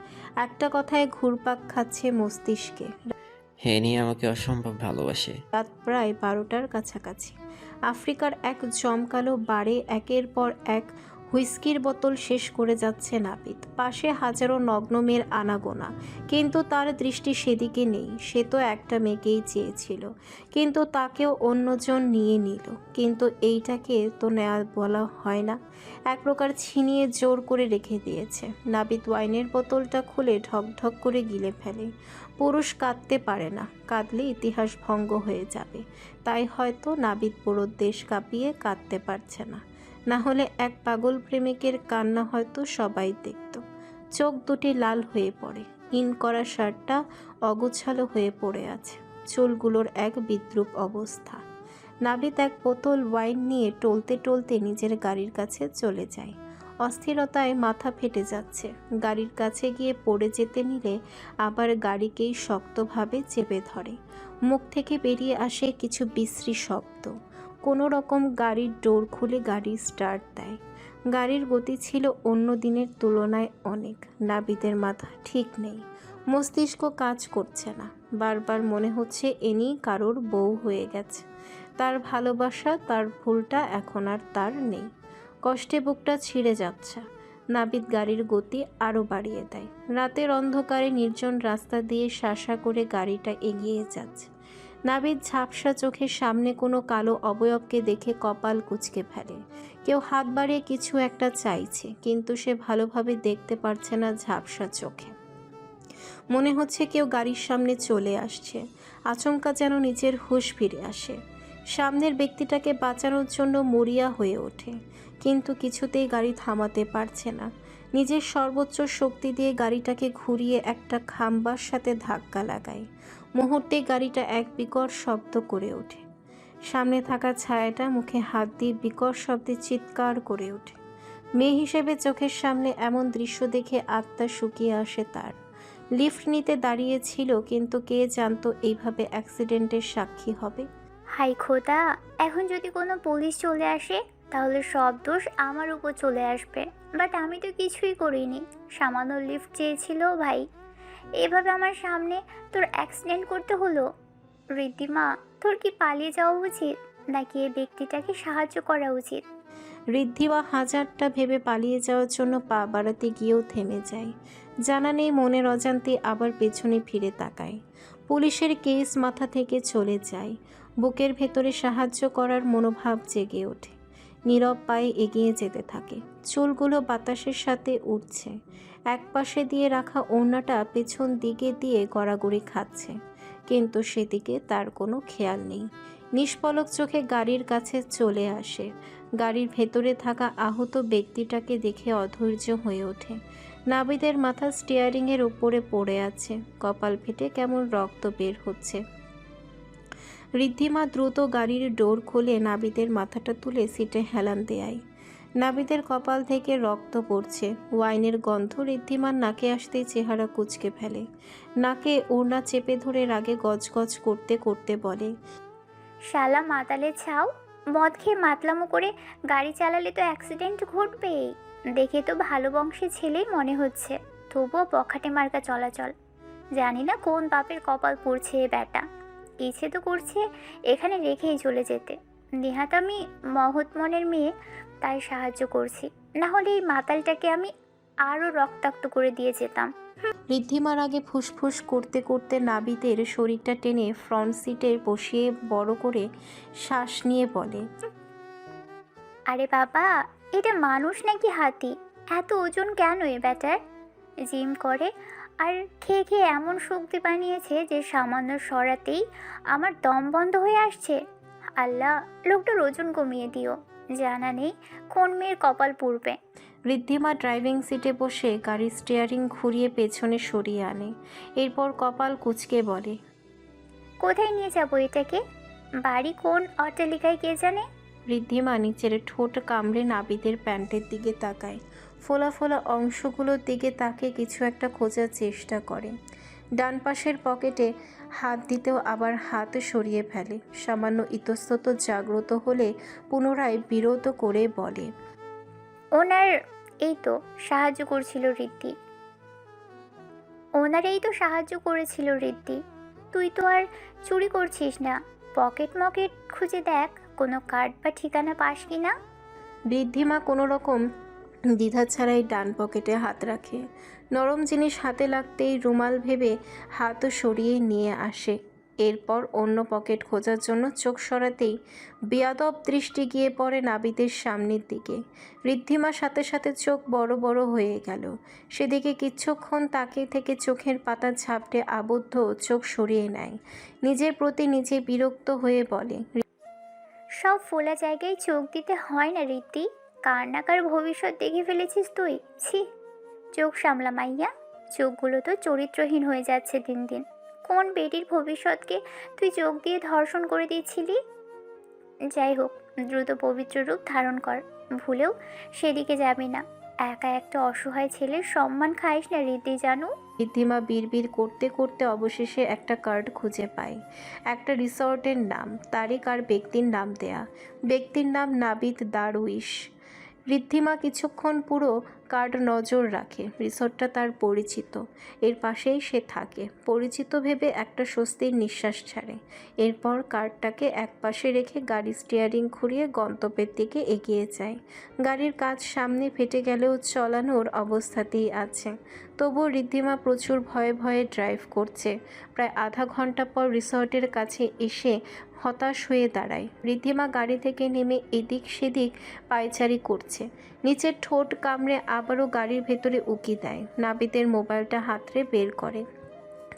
একটা কথায় ঘুরপাক খাচ্ছে মস্তিষ্কে। হে নিয়ে আমাকে অসম্ভব ভালোবাসে। রাত প্রায় 12টার কাছাকাছি। আফ্রিকার এক জমকালো বারে একের পর এক হুইস্কির বোতল শেষ করে যাচ্ছে নাপিত। পাশে হাজারো নগ্ন মেয়ের আনাগোনা, কিন্তু তার দৃষ্টি সেদিকে নেই। সে তো একটা মেয়েকেই চেয়েছিল, কিন্তু তাকেও অন্যজন নিয়ে নিল। কিন্তু এইটাকে তো নেয়া বলা হয় না, এক প্রকার ছিনিয়ে জোর করে রেখে দিয়েছে। নাপিত ওয়াইনের বোতলটা খুলে ঢকঢক করে গিলে ফেলে। পুরুষ কাঁদতে পারে না, কাঁদলে ইতিহাস ভঙ্গ হয়ে যাবে। তাই হয়তো নাবিদ পুরো দেশ কাঁপিয়ে কাঁদতে পারছে না, না হলে এক পাগল প্রেমিকের কান্না হয়তো সবাই দেখত। চোখ দুটি লাল হয়ে পড়ে, ইন করা শার্টটা অগোছালো হয়ে পড়ে আছে, চুলগুলোর এক বিদ্রূপ অবস্থা। নাবিদ এক বোতল ওয়াইন নিয়ে টলতে টলতে নিজের গাড়ির কাছে চলে যায়। অস্থিরতায় মাথা ফেটে যাচ্ছে। গাড়ির কাছে গিয়ে পড়ে যেতে নিলে আবার গাড়িকেই শক্তভাবে চেপে ধরে। মুখ থেকে বেরিয়ে আসে কিছু বিশ্রী শব্দ। কোনো রকম গাড়ির ডোর খুলে গাড়ি স্টার্ট দেয়। গাড়ির গতি ছিল অন্য দিনের তুলনায় অনেক। নাবিদের মাথা ঠিক নেই, মস্তিষ্ক কাজ করছে না। বারবার মনে হচ্ছে এনি কারোর বউ হয়ে গেছে। তার ভালোবাসা, তার ভুলটা এখন আর তার নেই। কষ্টে বুকটা ছিঁড়ে যাচ্ছে। নাবিদ গাড়ির গতি আরও বাড়িয়ে দেয়। রাতের অন্ধকারে নির্জন রাস্তা দিয়ে শাসা করে গাড়িটা এগিয়ে যাচ্ছে। নাবিদ ঝাপসা চোখের সামনে কোনো কালো অবয়বকে দেখে কপাল কুঁচকে ফেলে। কেউ হাত বাড়িয়ে কিছু একটা চাইছে, কিন্তু সে ভালোভাবে দেখতে পারছে না ঝাপসা চোখে। মনে হচ্ছে কেউ গাড়ির সামনে চলে আসছে। আচমকা যেন নিজের হুঁশ ফিরে আসে। সামনের ব্যক্তিটাকে বাঁচানোর জন্য মরিয়া হয়ে ওঠে, কিন্তু কিছুতেই গাড়ি থামাতে পারছে না। নিজের সর্বোচ্চ শক্তি দিয়ে গাড়িটাকে ঘুরিয়ে একটা খাম্বার সাথে ধাক্কা লাগায়। মুহূর্তে গাড়িটা এক বিকট শব্দ করে ওঠে। সামনে থাকা ছায়াটা মুখে হাত দিয়ে বিকট শব্দে চিৎকার করে ওঠে। মেয়ে হিসেবে চোখের সামনে এমন দৃশ্য দেখে আত্মা শুকিয়ে আসে তার। লিফট নিতে দাঁড়িয়েছিল, কিন্তু কে জানতো এইভাবে অ্যাক্সিডেন্টের সাক্ষী হবে। হাই খোদা, এখন যদি কোনো পুলিশ চলে আসে তাহলে সব দোষ আমার উপর চলে আসবে। বাট আমি তো কিছুই করিনি, সামান্য লিফট চেয়েছিল ভাই। এভাবে আমার সামনে তোর অ্যাক্সিডেন্ট করতে হলো। ঋদ্ধিমা, তোর কি পালিয়ে যাওয়া উচিত নাকি এই ব্যক্তিটাকে সাহায্য করা উচিত? ঋদ্ধিমা হাজারটা ভেবে পালিয়ে যাওয়ার জন্য পা বাড়াতে গিয়েও থেমে যায়। জানা নেই মনের অজান্তে আবার পেছনে ফিরে তাকায়। পুলিশের কেস মাথা থেকে চলে যায়। বুকের ভেতরে সাহায্য করার মনোভাব জেগে ওঠে। নীরব পায়ে এগিয়ে যেতে থাকে। চুলগুলো বাতাসের সাথে উঠছে। এক পাশে দিয়ে রাখা ওড়নাটা পেছন দিকে দিয়ে গড়াগড়ি খাচ্ছে, কিন্তু সেদিকে তার কোনো খেয়াল নেই। নিষ্পলক চোখে গাড়ির কাছে চলে আসে। গাড়ির ভেতরে থাকা আহত ব্যক্তিটাকে দেখে অধৈর্য হয়ে ওঠে। নাবিদের মাথা স্টিয়ারিংয়ের উপরে পড়ে আছে, কপাল ফেটে কেমন রক্ত বের হচ্ছে। ঋদ্ধিমা দ্রুত গাড়ির ডোর খুলে নাবিদের মাথাটা তুলে সিটে হেলান দেয়। নাবিদের কপাল থেকে রক্ত পড়ছে, ওয়াইনের গন্ধ ঋদ্ধিমার নাকে আসতেই চেহারা কুঁচকে ফেলে। নাকে ওড়না চেপে ধরে রাগে গজগজ করতে করতে বলে, শালা মাতালে ছাও, মদ খেয়ে মাতলামো করে গাড়ি চালালে তো অ্যাক্সিডেন্ট ঘটবেই। দেখে তো ভালো বংশের ছেলেই মনে হচ্ছে, তবুও বখাটে মার্কা চলাচল। জানি না কোন বাপের কপাল পড়ছে এ ব্যাটা। ইচ্ছে তো করছে এখানে রেখেই চলে যেতে। নেহাত আমি মহৎ মনের মেয়ে, তাই সাহায্য করছি, না হলে এই মাতালটাকে আমি আরও রক্তাক্ত করে দিয়ে যেতাম। ঋদ্ধিমার আগে ফুসফুস করতে করতে নাবিদের শরীরটা টেনে ফ্রন্ট সিটে বসিয়ে বড় করে শ্বাস নিয়ে বলে, আরে বাবা, এটা মানুষ নাকি হাতি? এত ওজন কেন এ ব্যাটার? জিম করে আর খেয়ে খেয়ে এমন শক্তি বানিয়েছে যে সামান্য সরাতেই আমার দম বন্ধ হয়ে আসছে। আল্লাহ, লোকটার ওজন কমিয়ে দিও, জানা নেই কোন মেয়ের কপাল পুড়বে। ঋদ্ধিমা ড্রাইভিং সিটে বসে গাড়ির স্টিয়ারিং ঘুরিয়ে পেছনে সরিয়ে আনে। এরপর কপাল কুঁচকে বলে, কোথায় নিয়ে যাবো এটাকে? বাড়ি কোন অট্টালিকায় কে জানে? ঋদ্ধিমা নিচের ঠোঁট কামড়ে নাবিদের প্যান্টের দিকে তাকায়। ফোলা ফোলা অংশগুলোর দিকে তাকে কিছু একটা খোঁজার চেষ্টা করে। ডান পাশের পকেটে হাত দিতেও আবার হাত সরিয়ে ফেলে। সামান্য ইতস্তত জাগ্রত হলে পুনরায় বিরত করে বলে, ওনার এই তো সাহায্য করছিল ঋদ্ধি। ওনার এই তো সাহায্য করেছিল ঋদ্ধি। তুই তো আর চুরি করছিস না। পকেট মকেট খুঁজে দেখ, কোনো কার্ড বা ঠিকানা পাস কি না। ঋদ্ধিমা কোনো রকম দ্বিধা ছাড়াই ডান পকেটে হাত রাখে। নরম জিনিস হাতে লাগতেই রুমাল ভেবে হাতও সরিয়ে নিয়ে আসে। এরপর অন্য পকেট খোঁজার জন্য চোখ সরাতেই বেয়াদব দৃষ্টি গিয়ে পড়ে নাবিদের সামনের দিকে। ঋদ্ধিমার সাথে সাথে চোখ বড় বড় হয়ে গেল। সেদিকে কিছুক্ষণ তাকিয়ে থেকে চোখের পাতা ঝাপটে আবদ্ধ চোখ সরিয়ে নেয়। নিজের প্রতি নিজে বিরক্ত হয়ে বলে, সব ফোলা জায়গায় চোখ দিতে হয় না রীতি। কার না কার ভবিষ্যৎ দেখে ফেলেছিস তুই। ছি, চোখ সামলা মাইয়া। চোখগুলো তো চরিত্রহীন হয়ে যাচ্ছে দিন দিন। কোন বেটির ভবিষ্যৎকে তুই চোখ দিয়ে ধর্ষণ করে দিচ্ছিলি? যাই হোক, দ্রুত পবিত্র রূপ ধারণ কর। ভুলেও সেদিকে যাবি না। একা একটা অসহায় ছেলের সম্মান খাইস না রীতি, জানু। ঋদ্ধিমা বিড়বিড় করতে করতে অবশেষে একটা কার্ড খুঁজে পায়। একটা রিসর্টের নাম, তারিখ আর ব্যক্তির নাম দেয়া। ব্যক্তির নাম নাবিদ দারুইশ। ঋদ্ধিমা কিছুক্ষণ পুরো কার্ড নজর রাখে। রিসর্টটা তার পরিচিত, এর পাশেই সে থাকে। পরিচিত ভেবে একটা স্বস্তির নিঃশ্বাস ছাড়ে। এরপর কার্ডটাকে একপাশে রেখে গাড়ি স্টিয়ারিং ঘুরিয়ে গন্তব্যের দিকে এগিয়ে যায়। গাড়ির কাঁচ সামনে ফেটে গেলেও চালানোর অবস্থাতেই আছে। তবুও ঋদ্ধিমা প্রচুর ভয়ে ভয়ে ড্রাইভ করছে। প্রায় আধা ঘন্টা পর রিসর্টের কাছে এসে হতাশ হয়ে দাঁড়ায়। ঋদ্ধিমা গাড়ি থেকে নেমে এদিক সেদিক পায়চারি করছে। নিচের ঠোঁট কামড়ে আবারও গাড়ির ভেতরে উকি দেয়। নাবিদের মোবাইলটা হাতড়ে বের করে।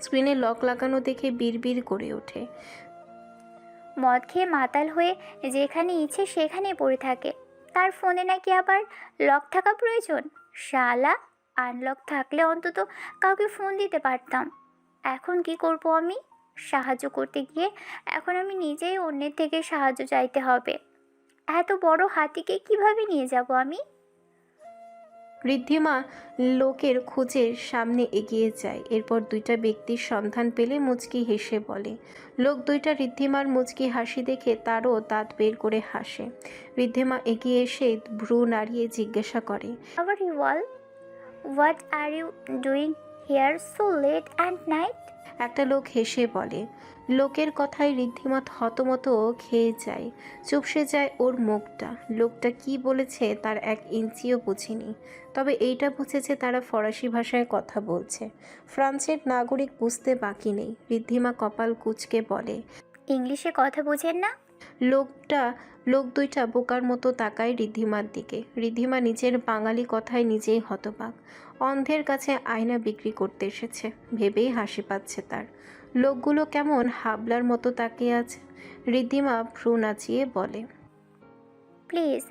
স্ক্রিনে লক লাগানো দেখে বিড়বিড় করে ওঠে, মদ খেয়ে মাতাল হয়ে যেখানে ইচ্ছে সেখানেই পড়ে থাকে। তার ফোনে নাকি আবার লক থাকা প্রয়োজন। শালা, আনলক থাকলে অন্তত কাউকে ফোন দিতে পারতাম। এখন কি করব আমি? সাহায্য করতে গিয়ে এখন আমি নিজেই অন্যের থেকে সাহায্য চাইতে হবে। এত বড় হাতিকে কিভাবে নিয়ে যাব আমি? ঋদ্ধিমা লোকের খোঁজে সামনে এগিয়ে যায়। এরপর দুইটা ব্যক্তির সন্ধান পেলে মুচকি হেসে বলে। লোক দুইটা ঋদ্ধিমার মুচকি হাসি দেখে তারও দাঁত বের করে হাসে। ঋদ্ধিমা এগিয়ে এসে ভ্রু নাড়িয়ে জিজ্ঞাসা করে, আবার ইওয়াল, what are you doing here so late and night? একটা লোক হেসে বলে। লোকের কথায় ঋদ্ধিমা হতমত খেয়ে যায়। চুপসে যায় ওর মুখটা। লোকটা কি বলেছে তার 1 ইঞ্চিও বুঝিনি। তবে এইটা বুঝেছে তারা ফরাসি ভাষায় কথা বলছে। ফ্রান্সের নাগরিক বুঝতে বাকি নেই। ঋদ্ধিমা কপাল কুঁচকে বলে, ইংলিশে কথা বোঝেন না? লোক দুইটা বোকার মতো তাকায় ঋদ্ধিমার দিকে। ঋদ্ধিমা নিজের বাঙালি কথায় নিজেই হতবাক। অন্ধের কাছে আয়না বিক্রি করতে এসেছে ভেবেই হাসি পাচ্ছে তার। লোকগুলো কেমন হাবলার মতো তাকিয়ে আছে। ঋদ্ধিমা ভ্রু নাচিয়ে বলে, please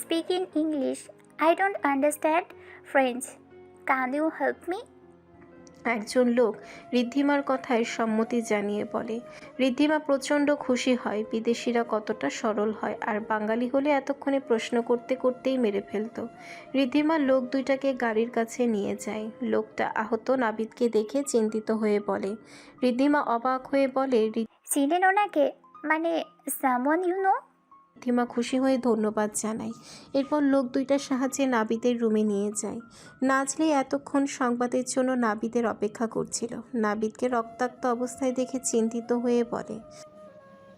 speak in English. I don't understand French. Can you help me? একজন লোক ঋদ্ধিমার কথায় সম্মতি জানিয়ে বলে। ঋদ্ধিমা প্রচণ্ড খুশি হয় বিদেশিরা কতটা সরল হয়, আর বাঙালি হলে এতক্ষণে প্রশ্ন করতে করতেই মেরে ফেলতো। ঋদ্ধিমা লোক দুইটাকে গাড়ির কাছে নিয়ে যায়। লোকটা আহত নাবিদকে দেখে চিন্তিত হয়ে বলে। ঋদ্ধিমা অবাক হয়ে বলে, চিনেন ওনাকে? মানে সামওয়ান ইউ নো? ঋদ্ধিমা খুশি হয়ে ধন্যবাদ জানায়। এরপর লোক দুইটার সাহায্যে নাবিদের রুমে নিয়ে যায়। নাজলি এতক্ষণ সংবাদের জন্য নাবিদের অপেক্ষা করছিল। নাবিদকে রক্তাক্ত অবস্থায় দেখে চিন্তিত হয়ে বলে,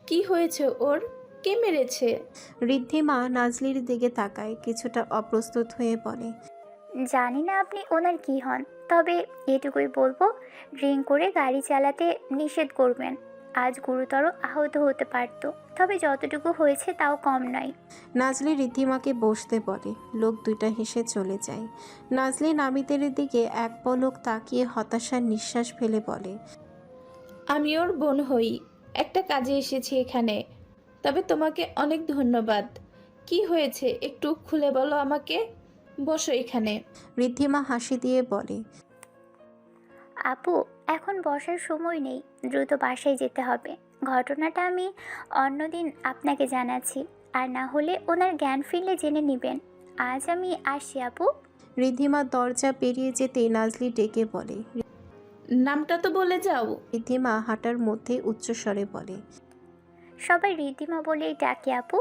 কি হয়েছে ওর? কে মেরেছে? ঋদ্ধিমা নাজলির দিকে তাকায়, কিছুটা অপ্রস্তুত হয়ে বলে, জানি না আপনি ওনার কি হন, তবে এটুকুই বলবো, ড্রিঙ্ক করে গাড়ি চালাতে নিষেধ করবেন। আজ গুরুতর আহত হতে পারতো, তবে যতটুকু হয়েছে তাও কম নয়। নাজলি ঋদ্ধিমাকে বসতে বলে। লোক দুইটা হেসে চলে যায়। নাজলি নাবিদের দিকে এক পলক তাকিয়ে হতাশার নিঃশ্বাস ফেলে বলে, আমি ওর বোন হই, একটা কাজে এসেছি এখানে। তবে তোমাকে অনেক ধন্যবাদ। কি হয়েছে একটু খুলে বলো আমাকে। বসো এখানে। ঋদ্ধিমা হাসি দিয়ে বলে, আপু, এখন বসার সময় নেই, দ্রুত বাসায় যেতে হবে। ঘটনাটা আমি অন্যদিন আপনাকে জানাচ্ছি, আর না হলে ওনার জ্ঞান ফিরলে জেনে নেবেন। আজ আমি আসি আপু। ঋদ্ধিমা দরজা পেরিয়ে যেতেই নাজলি ডেকে বলে। নামটা তো বলে যাও। ঋদ্ধিমা হাঁটার মধ্যে উচ্চস্বরে বলে, সবাই ঋদ্ধিমা বলেই ডাকে আপু।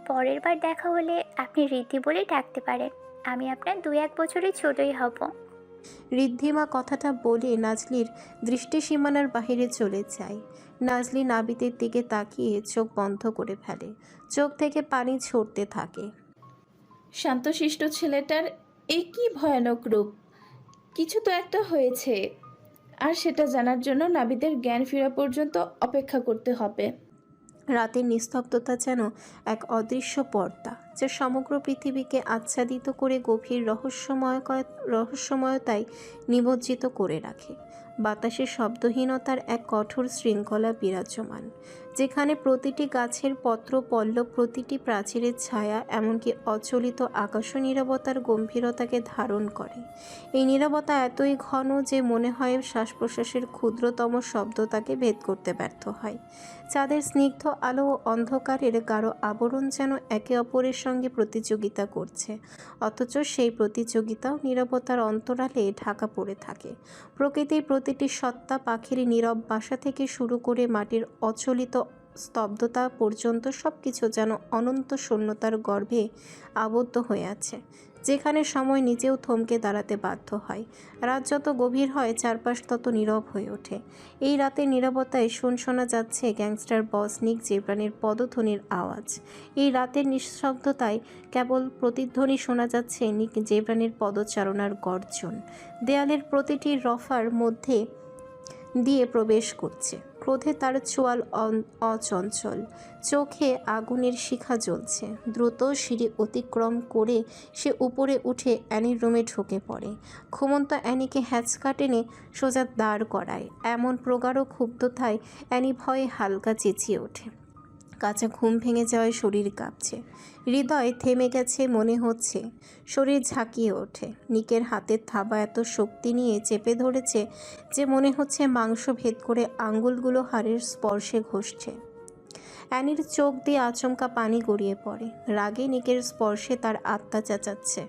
পরের বার দেখা হলে আপনি ঋদ্ধি বলেই ডাকতে পারেন। আমি আপনার 2-1 বছরের ছোটই হব। ঋদ্ধিমা কথাটা বলে নাজলির দৃষ্টিসীমানার বাহিরে চলে যায়। নাজলি নাবিতের দিকে তাকিয়ে চোখ বন্ধ করে ফেলে। চোখ থেকে পানি ঝরতে থাকে। শান্তশিষ্ট ছেলেটার এ কি ভয়ানক রূপ! কিছু তো একটা হয়েছে, আর সেটা জানার জন্য নাবিদের জ্ঞান ফেরা পর্যন্ত অপেক্ষা করতে হবে। রাতের নিস্তব্ধতা যেন এক অদৃশ্য পর্দা, যা সমগ্র পৃথিবীকে আচ্ছাদিত করে গভীর রহস্যময়তায় নিমজ্জিত করে রাখে। বাতাসে শব্দহীনতার এক কঠোর শৃঙ্খলা বিরাজমান, যেখানে প্রতিটি গাছের পত্র পল্লব, প্রতিটি প্রাচীরের ছায়া, এমনকি অচলিত আকাশ নীরবতার গম্ভীরতাকে ধারণ করে। এই নীরবতা এতই ঘন যে মনে হয় শ্বাস প্রশ্বাসের ক্ষুদ্রতম শব্দ তাকে ভেদ করতে ব্যর্থ হয়। চাঁদের স্নিগ্ধ আলো ও অন্ধকারের গাঢ় আবরণ যেন একে অপরের সঙ্গে প্রতিযোগিতা করছে, অথচ সেই প্রতিযোগিতাও নীরবতার অন্তরালে ঢাকা পড়ে থাকে। প্রকৃতির প্রতিটি সত্তা, পাখির নীরব বাসা থেকে শুরু করে মাটির অচলিত স্তব্ধতা পর্যন্ত সবকিছু যেন অনন্ত শূন্যতার গর্ভে আবদ্ধ হয়ে আছে, যেখানে সময় নিজেও থমকে দাঁড়াতে বাধ্য হয়। রাত যত গভীর হয়, চারপাশ তত নীরব হয়ে ওঠে। এই রাতের নীরবতায় শোনা যাচ্ছে গ্যাংস্টার বস নিক জেব্রানের পদধ্বনির আওয়াজ। এই রাতের নিঃশব্দতায় কেবল প্রতিধ্বনি শোনা যাচ্ছে নিক জেব্রানের পদচারণার গর্জন। দেয়ালের প্রতিটি রফার মধ্যে দিয়ে প্রবেশ করছে। ক্রোধে তার চোয়াল অচঞ্চল, চোখে আগুনের শিখা জ্বলছে। দ্রুত সিঁড়ি অতিক্রম করে সে উপরে উঠে অ্যানির রুমে ঢুকে পড়ে। ঘুমন্ত অ্যানিকে হ্যাঁচকা টেনে সোজা দাঁড় করায়। এমন প্রগাঢ় ক্ষুব্ধতায় অ্যানি ভয়ে হালকা চেঁচিয়ে ওঠে। কাঁচা ঘুম ভেঙে যাওয়ায় শরীর কাঁপছে, হৃদয় থেমে গেছে মনে হচ্ছে। শরীর ঝাঁকিয়ে ওঠে। নিকের হাতের থাবা এত শক্তি নিয়ে চেপে ধরেছে যে মনে হচ্ছে মাংস ভেদ করে আঙ্গুলগুলো হাড়ের স্পর্শে ঘষছে। অ্যানির চোখ দিয়ে আচমকা পানি গড়িয়ে পড়ে। রাগে নিকের স্পর্শে তার আত্মা চেঁচাচ্ছে।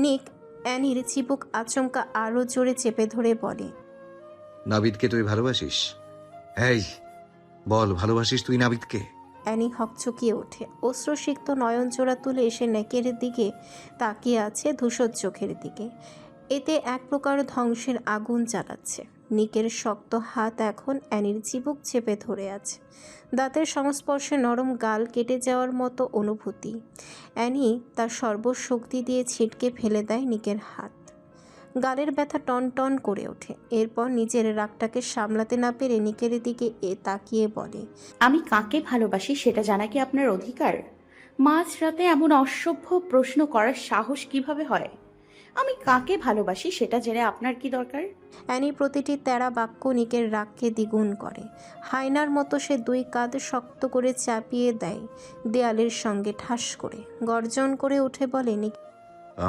নিক অ্যানির চিবুক আচমকা আরও জোরে চেপে ধরে বলে, নাবিদকে তুই ভালোবাসিস? এই বল, ভালোবাসিস তুই নাবিদকে? অ্যানি হকচকিয়ে ওঠে। অশ্রুসিক্ত নয়নজোড়া তুলে এসে নেকের দিকে তাকিয়ে আছে, ধূসর চোখের দিকে। এতে এক প্রকার ধ্বংসের আগুন জ্বালাচ্ছে। নিকের শক্ত হাত এখন অ্যানির চিবুক চেপে ধরে আছে। দাঁতের সংস্পর্শে নরম গাল কেটে যাওয়ার মতো অনুভূতি। অ্যানি তার সর্বশক্তি দিয়ে ছিটকে ফেলে দেয় নিকের হাত। গালের ব্যথা টন টন করে ওঠে। এরপর নিজের রাগটাকে সামলাতে না পেরে নিকের দিকে তাকিয়ে বলে, আমি কাকে ভালোবাসি সেটা জানা কি আপনার অধিকার? মাঝরাতে এমন অসভ্য প্রশ্ন করার সাহস কিভাবে হয়? আমি কাকে ভালোবাসি সেটা জেনে আপনার কি দরকার? অ্যানি প্রতিটি তেরা বাক্য নিকের রাগকে দ্বিগুণ করে। হায়নার মতো সে দুই কাঁধ শক্ত করে চাপিয়ে দেয় দেয়ালের সঙ্গে ঠাস করে। গর্জন করে উঠে বলে,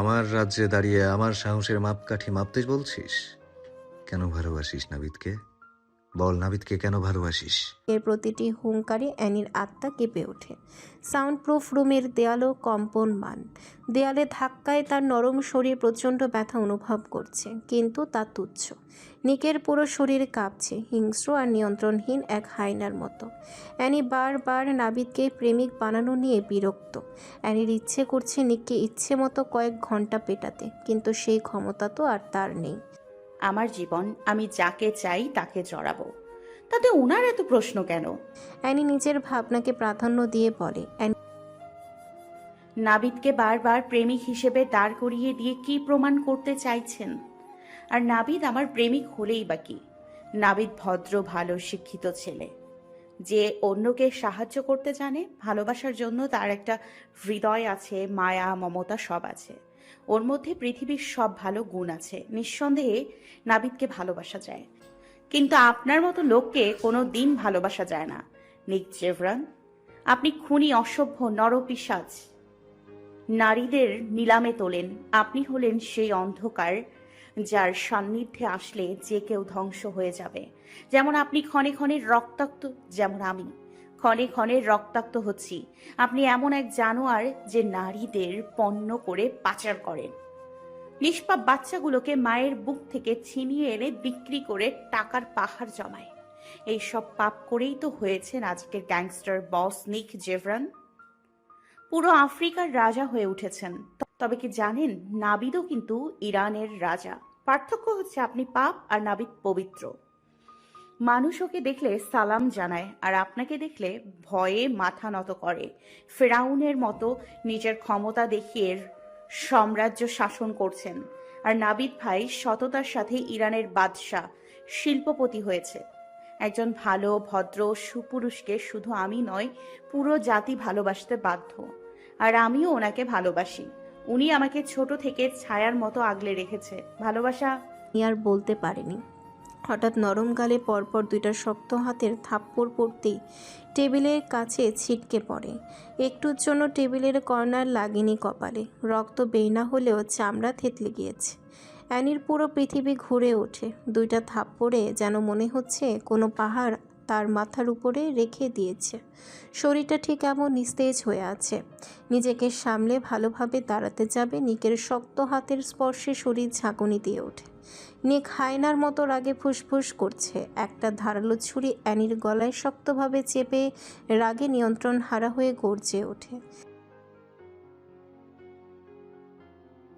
আমার রাজ্যে দাঁড়িয়ে আমার সাহসের মাপকাঠি মাপতে বলছিস? কেন ভালোবাসিস নাবিদকে? বল, নাবিদকে কেন ভালোবাসিস? এর প্রতিটি হুঙ্কারে অ্যানির আত্মা কেঁপে ওঠে। সাউন্ড প্রুফ রুমের দেয়ালও কম্পনমান। দেয়ালে ধাক্কায় তার নরম শরীর প্রচণ্ড ব্যথা অনুভব করছে, কিন্তু তা তুচ্ছ। নিকের পুরো শরীর কাঁপছে, হিংস্র আর নিয়ন্ত্রণহীন এক হায়নার মতো। অ্যানি বারবার নাবিদকে প্রেমিক বানানো নিয়ে বিরক্ত। অ্যানির ইচ্ছে করছে নিককে ইচ্ছে মতো কয়েক ঘন্টা পেটাতে, কিন্তু সেই ক্ষমতা তো আর তার নেই। আমার জীবন আমি যাকে চাই তাকে জড়াবো, তাতে ওনার এত প্রশ্ন কেন? অ্যানি নিজের ভাবনাকে প্রাধান্য দিয়ে বলে, নাবিদকে বারবার প্রেমিক হিসেবে দাঁড় করিয়ে দিয়ে কি প্রমাণ করতে চাইছেন? আর নাবিদ আমার প্রেমিক হলেই বা কি? নাবিদ ভদ্র, ভালো, শিক্ষিত ছেলে যে অন্যকে সাহায্য করতে জানে। ভালোবাসার জন্য তার একটা হৃদয় আছে, মায়া, মমতা সব আছে। ওর মধ্যে পৃথিবীর সব ভালো গুণ আছে। নিঃসন্দেহে নাবিদকে ভালোবাসা যায়, কিন্তু আপনার মতো লোককে কোনো দিন ভালোবাসা যায় না। নিক জেব্রান, আপনি খুনি, অসভ্য, নরপিশাচ। নারীদের নিলামে তোলেন। আপনি হলেন সেই অন্ধকার যার সান্নিধ্যে আসলে যে কেউ ধ্বংস হয়ে যাবে। যেমন আপনি ক্ষণে ক্ষণে রক্তাক্ত, যেমন আমি ক্ষণে ক্ষণে রক্তাক্ত হচ্ছি। আপনি এমন এক জানোয়ার যে নারীদের পণ্য করে পাচার করেন। নিষ্পাপ বাচ্চাগুলোকে মায়ের বুক থেকে ছিনিয়ে এনে বিক্রি করে টাকার পাহাড় জমায়। এই সব পাপ করেই তো হয়েছেন আজকের গ্যাংস্টার বস নিক জেব্রান। পুরো আফ্রিকার রাজা হয়ে উঠেছেন। তবে কি জানেন, নাবিদও কিন্তু ইরানের রাজা। পার্থক্য হচ্ছে আপনি পাপ আর নাবিদ পবিত্র। মানুষ ওকে দেখলে সালাম জানায়, আর আপনাকে দেখলে ভয়ে মাথা নত করে। ফেরাউনের মতো নিজের ক্ষমতা দেখিয়ে সাম্রাজ্য শাসন করছেন, আর নাবিদ ভাই সততার সাথে ইরানের বাদশাহ, শিল্পপতি হয়েছে। একজন ভালো ভদ্র সুপুরুষকে শুধু আমি নয়, পুরো জাতি ভালোবাসতে বাধ্য। আর আমিও ওনাকে ভালোবাসি। উনি আমাকে ছোট থেকে ছায়ার মতো আগলে রেখেছে। ভালোবাসা আর বলতে পারেনি। হঠাৎ নরম গালে পরপর দুইটা শক্ত হাতের থাপ্পড় পড়তেই টেবিলের কাছে ছিটকে পড়ে। একটুর জন্য টেবিলের কর্নার লাগেনি কপালে, রক্ত বের না হলেও চামড়া থেতলে গিয়েছে। অ্যানির পুরো পৃথিবী ঘুরে ওঠে। দুইটা থাপ্পড়ে যেন মনে হচ্ছে কোনো পাহাড় তার মাথার উপরে রেখে দিয়েছে। শরীরটা ঠিক এমন নিস্তেজ হয়ে আছে। নিজেকে সামলে ভালোভাবে দাঁড়াতে যাবে, নিকের শক্ত হাতের স্পর্শে শরীর ঝাঁকুনি দিয়ে ওঠে। নিক হায়নার মতো রাগে ফুসফুস করছে। একটা ধারালো ছুরি অ্যানির গলায় শক্তভাবে চেপে রাগে নিয়ন্ত্রণ হারা হয়ে গর্জে ওঠে।